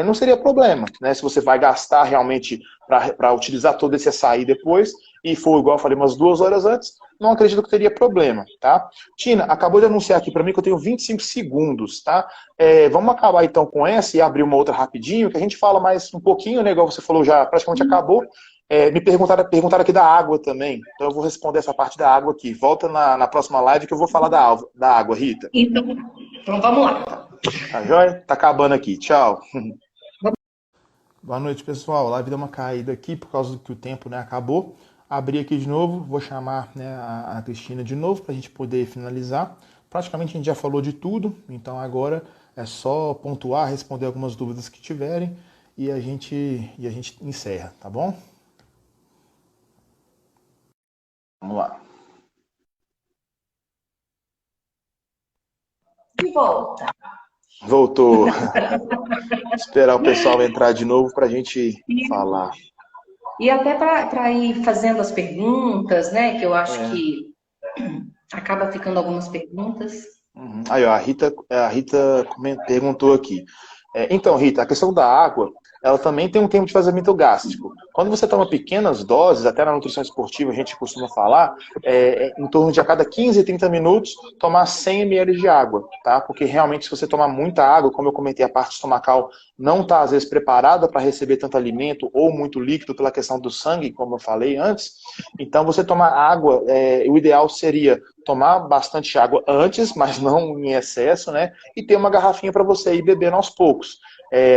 não seria problema, né? Se você vai gastar realmente para utilizar todo esse açaí depois, e for igual eu falei umas 2 horas antes, não acredito que teria problema, tá? Tina, acabou de anunciar aqui para mim que eu tenho 25 segundos, tá? Vamos acabar então com essa e abrir uma outra rapidinho, que a gente fala mais um pouquinho, né? Igual você falou, já praticamente acabou. Me perguntaram aqui da água também, então eu vou responder essa parte da água aqui. Volta na próxima live que eu vou falar da água, Rita. Então vamos lá. Tá joia? Tá acabando aqui. Tchau. Boa noite, pessoal. A live deu uma caída aqui por causa que o tempo, né, acabou. Abri aqui de novo, vou chamar, né, a Cristina de novo para a gente poder finalizar. Praticamente a gente já falou de tudo, então agora é só pontuar, responder algumas dúvidas que tiverem e a gente encerra, tá bom? Vamos lá. De volta. Voltou. Esperar o pessoal entrar de novo para a gente falar. E até para ir fazendo as perguntas, né? Que eu acho que acaba ficando algumas perguntas. Aí, ó, a Rita perguntou aqui. Então, Rita, a questão da água, ela também tem um tempo de vazamento gástrico. Quando você toma pequenas doses, até na nutrição esportiva a gente costuma falar, em torno de a cada 15, 30 minutos, tomar 100 ml de água, tá? Porque realmente se você tomar muita água, como eu comentei, a parte estomacal não está às vezes preparada para receber tanto alimento ou muito líquido pela questão do sangue, como eu falei antes. Então você tomar água, o ideal seria tomar bastante água antes, mas não em excesso, né? E ter uma garrafinha para você ir bebendo aos poucos.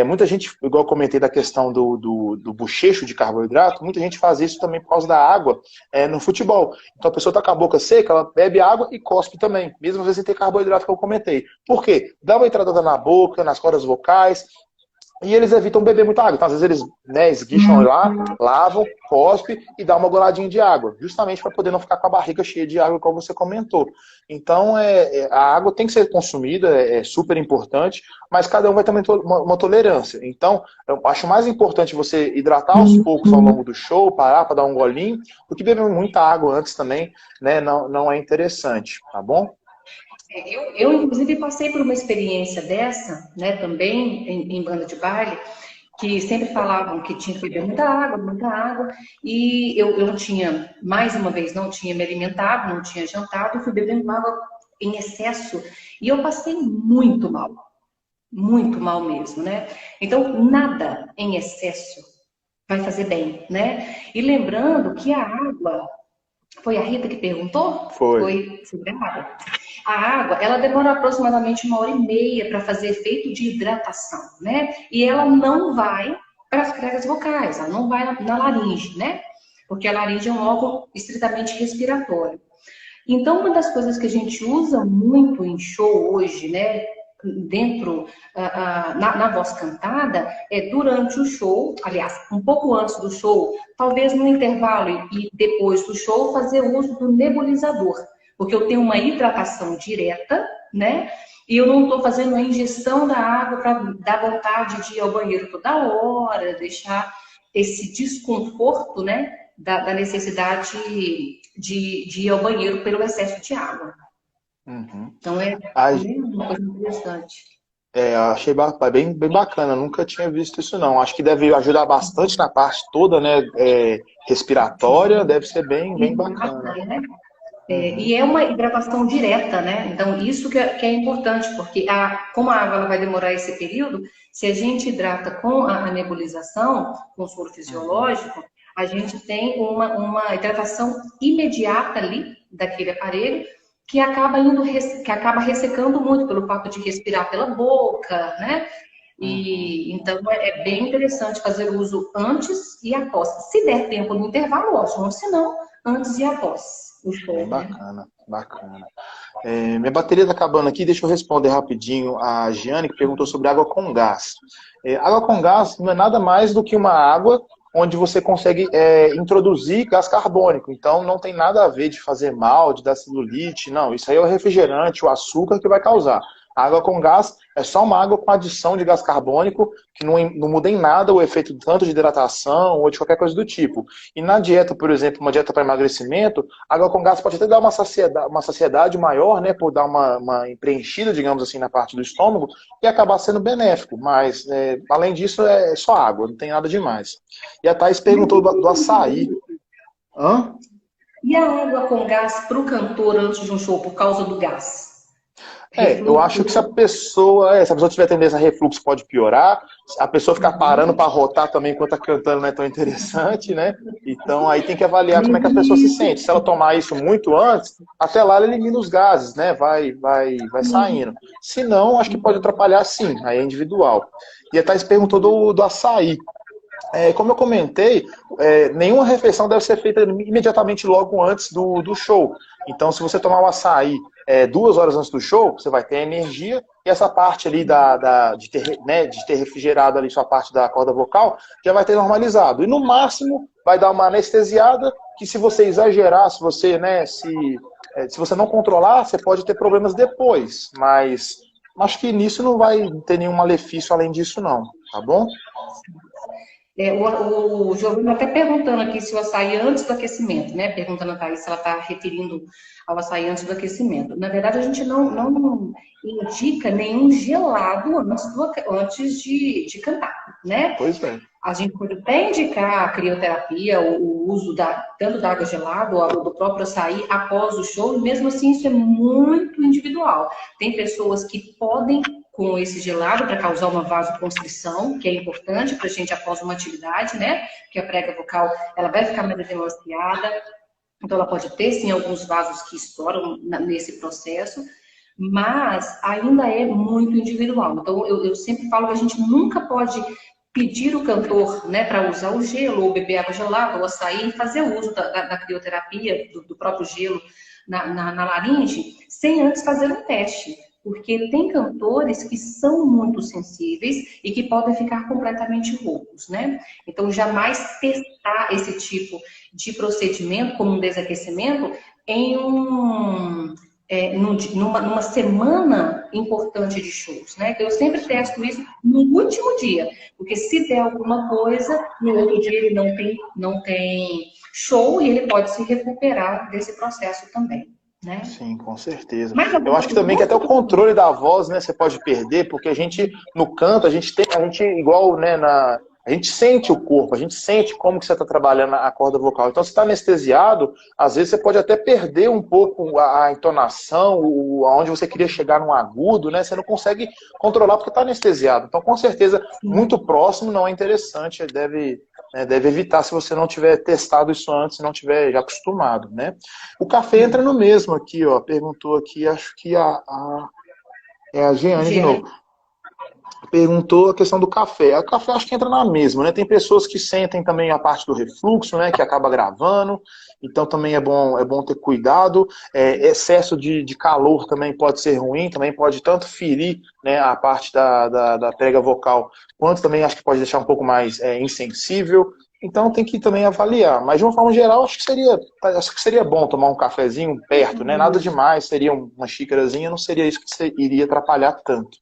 Muita gente, igual eu comentei da questão do bochecho de carboidrato, muita gente faz isso também por causa da água no futebol. Então a pessoa está com a boca seca, ela bebe água e cospe também, mesmo às vezes sem ter carboidrato, que eu comentei. Por quê? Dá uma entrada na boca, nas cordas vocais, e eles evitam beber muita água. Então, às vezes, eles, né, esguicham lá, lavam, cospe e dá uma goladinha de água, justamente para poder não ficar com a barriga cheia de água, como você comentou. Então, a água tem que ser consumida, é super importante, mas cada um vai ter uma tolerância. Então, eu acho mais importante você hidratar aos poucos ao longo do show, parar para dar um golinho, do que beber muita água antes também, né, não é interessante, tá bom? Eu, inclusive, passei por uma experiência dessa, né, também em banda de baile, que sempre falavam que tinha que beber muita água, e eu não tinha, mais uma vez, não tinha me alimentado, não tinha jantado, e fui bebendo água em excesso, e eu passei muito mal mesmo, né? Então, nada em excesso vai fazer bem, né? E lembrando que a água, foi a Rita que perguntou? Foi sobre a água. A água, ela demora aproximadamente 1h30 para fazer efeito de hidratação, né? E ela não vai para as pregas vocais, ela não vai na laringe, né? Porque a laringe é um órgão estritamente respiratório. Então, uma das coisas que a gente usa muito em show hoje, né? Dentro, na voz cantada, é durante o show, aliás, um pouco antes do show, talvez no intervalo e depois do show, fazer uso do nebulizador. Porque eu tenho uma hidratação direta, né? E eu não estou fazendo a ingestão da água para dar vontade de ir ao banheiro toda hora, deixar esse desconforto, né? Da necessidade de ir ao banheiro pelo excesso de água. Então é uma coisa interessante. Achei bem bacana, nunca tinha visto isso não. Acho que deve ajudar bastante na parte toda, né? Respiratória, deve ser bem bacana. Né? E é uma hidratação direta, né? Então, isso que é importante, porque como a água ela vai demorar esse período, se a gente hidrata com a nebulização, com o soro fisiológico, a gente tem uma hidratação imediata ali daquele aparelho, que acaba ressecando muito pelo fato de respirar pela boca, né? E então é bem interessante fazer o uso antes e após. Se der tempo no intervalo, ótimo. Se não, antes e após o show. Bem bacana, bacana. Minha bateria está acabando aqui, deixa eu responder rapidinho a Giane, que perguntou sobre água com gás. Água com gás não é nada mais do que uma água onde você consegue introduzir gás carbônico. Então não tem nada a ver de fazer mal, de dar celulite, não. Isso aí é o refrigerante, o açúcar que vai causar. A água com gás é só uma água com adição de gás carbônico, que não muda em nada o efeito tanto de hidratação ou de qualquer coisa do tipo. E na dieta, por exemplo, uma dieta para emagrecimento, a água com gás pode até dar uma saciedade maior, né, por dar uma preenchida, digamos assim, na parte do estômago, e acabar sendo benéfico. Mas, além disso, é só água, não tem nada demais. E a Thaís perguntou do açaí. Hã? E a água com gás para o cantor antes de um show, por causa do gás? Eu acho que se a pessoa tiver tendência a refluxo, pode piorar. A pessoa ficar parando para rotar também enquanto está cantando não é tão interessante, né? Então aí tem que avaliar como é que a pessoa se sente. Se ela tomar isso muito antes, até lá ela elimina os gases, né? Vai saindo. Se não, acho que pode atrapalhar sim, aí é individual. E a Thais perguntou do açaí. Como eu comentei, nenhuma refeição deve ser feita imediatamente logo antes do show. Então, se você tomar o açaí 2 horas antes do show, você vai ter energia, e essa parte ali de ter refrigerado ali sua parte da corda vocal, já vai ter normalizado. E no máximo, vai dar uma anestesiada, que se você exagerar, se você não controlar, você pode ter problemas depois. Mas acho que nisso não vai ter nenhum malefício além disso não, tá bom? O Giovanni até perguntando aqui se o açaí antes do aquecimento, né? Perguntando a Thaís se ela está referindo ao açaí antes do aquecimento. Na verdade, a gente não indica nenhum gelado antes de cantar, né? Pois é. A gente pode até indicar a crioterapia, o uso tanto da água gelada ou do próprio açaí após o show, e mesmo assim isso é muito individual. Tem pessoas que podem com esse gelado para causar uma vasoconstrição, que é importante para a gente após uma atividade, né? Porque a prega vocal ela vai ficar mais demasiada, então ela pode ter sim alguns vasos que estouram nesse processo, mas ainda é muito individual. Então eu sempre falo que a gente nunca pode pedir o cantor, né, para usar o gelo, ou beber água gelada, ou açaí, fazer o uso da crioterapia, do próprio gelo na laringe, sem antes fazer um teste. Porque tem cantores que são muito sensíveis e que podem ficar completamente roucos, né? Então, jamais testar esse tipo de procedimento, como um desaquecimento, em numa semana importante de shows, né? Então, eu sempre testo isso no último dia, porque se der alguma coisa, no outro dia ele não tem show e ele pode se recuperar desse processo também. Né? Sim, com certeza. Eu acho que também que até o controle da voz, né, você pode perder, porque a gente, no canto, a gente igual, né, a gente sente o corpo, a gente sente como que você está trabalhando a corda vocal. Então, se está anestesiado, às vezes você pode até perder um pouco a entonação, aonde você queria chegar num agudo, né? Você não consegue controlar porque está anestesiado. Então, com certeza, muito próximo não é interessante, deve evitar se você não tiver testado isso antes, não tiver já acostumado, né? O café entra no mesmo aqui, ó. Perguntou aqui, acho que a Jeane de novo. Perguntou a questão do café. O café acho que entra na mesma, né? Tem pessoas que sentem também a parte do refluxo, né? Que acaba gravando. Então também é bom ter cuidado. Excesso de calor também pode ser ruim, também pode tanto ferir, né, a parte da prega vocal, quanto também acho que pode deixar um pouco mais insensível. Então tem que também avaliar. Mas de uma forma geral, acho que seria bom tomar um cafezinho perto, né? Nada demais, seria uma xícarazinha, não seria isso que iria atrapalhar tanto.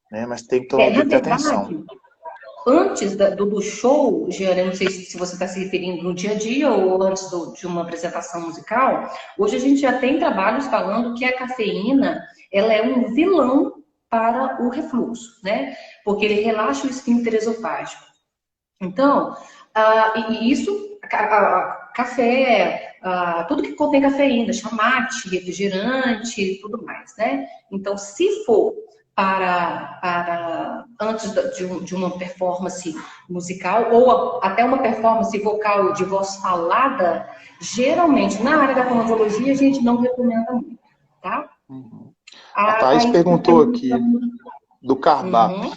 Né? Mas tem que ter atenção. Antes do show, Jeane, não sei se você está se referindo no dia a dia ou antes de uma apresentação musical, hoje a gente já tem trabalhos falando que a cafeína ela é um vilão para o refluxo, né? Porque ele relaxa o esfíncter esofágico. Então, café, tudo que contém cafeína, chamate, refrigerante, tudo mais, né? Então, se for antes de uma performance musical ou até uma performance vocal de voz falada, geralmente na área da fonoaudiologia a gente não recomenda muito, tá? A Thaís perguntou aqui do cardápio.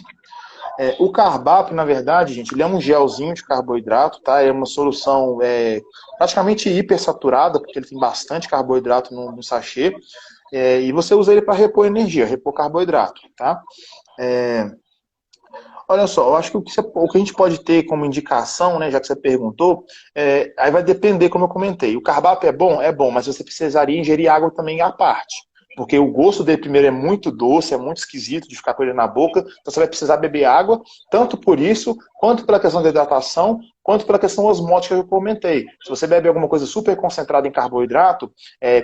O Carbap, na verdade, gente, ele é um gelzinho de carboidrato, tá? É uma solução praticamente hipersaturada, porque ele tem bastante carboidrato no sachê, e você usa ele para repor energia, repor carboidrato, tá? Olha só, eu acho que o que a gente pode ter como indicação, né, já que você perguntou, aí vai depender, como eu comentei. O Carbap é bom, mas você precisaria ingerir água também à parte. Porque o gosto dele, primeiro, é muito doce, é muito esquisito de ficar com ele na boca, então você vai precisar beber água, tanto por isso, quanto pela questão da hidratação, quanto pela questão osmótica que eu comentei. Se você bebe alguma coisa super concentrada em carboidrato,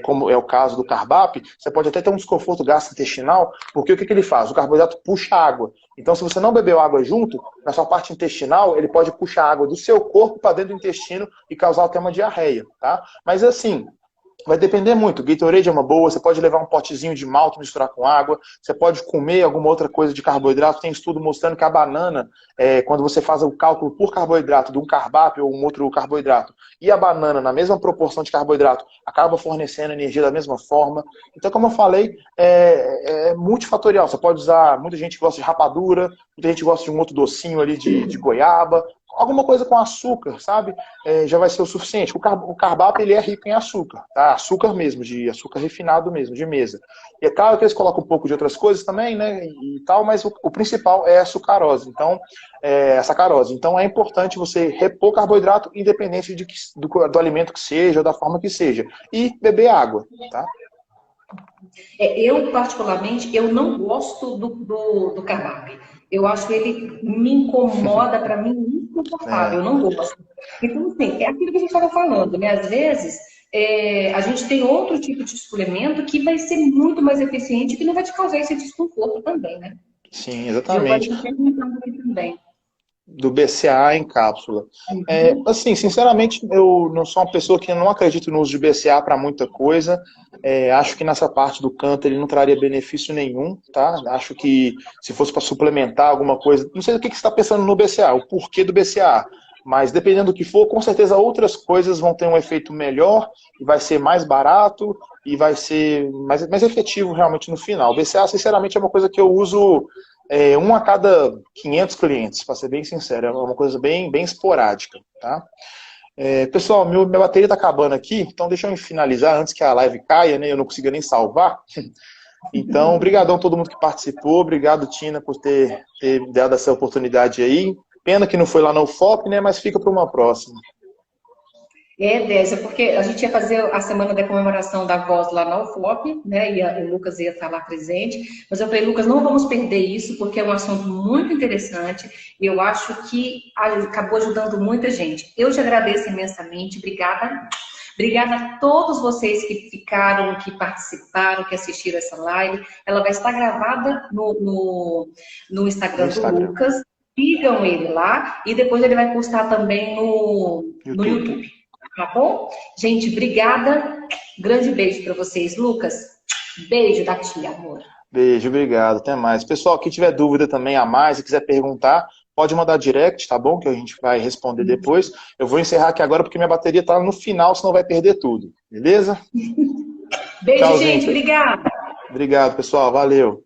como é o caso do Carbap, você pode até ter um desconforto gastrointestinal, porque o que ele faz? O carboidrato puxa água. Então, se você não bebeu água junto, na sua parte intestinal, ele pode puxar água do seu corpo para dentro do intestino e causar até uma diarreia, tá? Mas assim, vai depender muito. Gatorade é uma boa, você pode levar um potezinho de malto, misturar com água, você pode comer alguma outra coisa de carboidrato. Tem estudo mostrando que a banana, quando você faz o cálculo por carboidrato de um Carbap ou um outro carboidrato, e a banana na mesma proporção de carboidrato, acaba fornecendo energia da mesma forma. Então, como eu falei, é multifatorial. Você pode usar, muita gente gosta de rapadura, muita gente gosta de um outro docinho ali de goiaba, alguma coisa com açúcar, sabe? Já vai ser o suficiente. O Carbap, ele é rico em açúcar, tá? Açúcar mesmo, de açúcar refinado mesmo, de mesa. E é claro que eles colocam um pouco de outras coisas também, né? E tal, mas o principal é a sucarose. Então, a sacarose. Então, é importante você repor carboidrato, independente do alimento que seja, ou da forma que seja. E beber água, tá? Eu, particularmente, eu não gosto do Carbap. Eu acho que ele me incomoda, para mim, insuportável. Eu não gosto. Então, assim, é aquilo que a gente estava falando, né? Às vezes, a gente tem outro tipo de suplemento que vai ser muito mais eficiente e que não vai te causar esse desconforto também, né? Sim, exatamente. Também. Do BCA em cápsula. Assim, sinceramente, eu não sou uma pessoa que não acredito no uso de BCA para muita coisa. Acho que nessa parte do canto ele não traria benefício nenhum, tá? Acho que se fosse para suplementar alguma coisa, não sei o que você está pensando no BCA, o porquê do BCA, mas dependendo do que for, com certeza outras coisas vão ter um efeito melhor e vai ser mais barato e vai ser mais efetivo realmente no final. O BCA, sinceramente, é uma coisa que eu uso um a cada 500 clientes, para ser bem sincero, é uma coisa bem esporádica, tá? Pessoal, minha bateria está acabando aqui, então deixa eu finalizar antes que a live caia, né? Eu não consigo nem salvar. Então, obrigadão a todo mundo que participou, obrigado, Tina, por ter dado essa oportunidade aí. Pena que não foi lá no UFOP, né? Mas fica para uma próxima. Désia, porque a gente ia fazer a semana da comemoração da voz lá na UFOP, né? E o Lucas ia estar lá presente. Mas eu falei, Lucas, não vamos perder isso, porque é um assunto muito interessante. E eu acho que acabou ajudando muita gente. Eu te agradeço imensamente. Obrigada. Obrigada a todos vocês que ficaram, que participaram, que assistiram essa live. Ela vai estar gravada no Instagram do Lucas. Sigam ele lá e depois ele vai postar também no YouTube. Tá bom? Gente, obrigada. Grande beijo para vocês. Lucas, beijo da tia, amor. Beijo, obrigado. Até mais. Pessoal, quem tiver dúvida também a mais, se quiser perguntar, pode mandar direct, tá bom? Que a gente vai responder depois. Eu vou encerrar aqui agora porque minha bateria tá no final, senão vai perder tudo. Beleza? Beijo, Tchau, gente. Obrigada. Obrigado, pessoal. Valeu.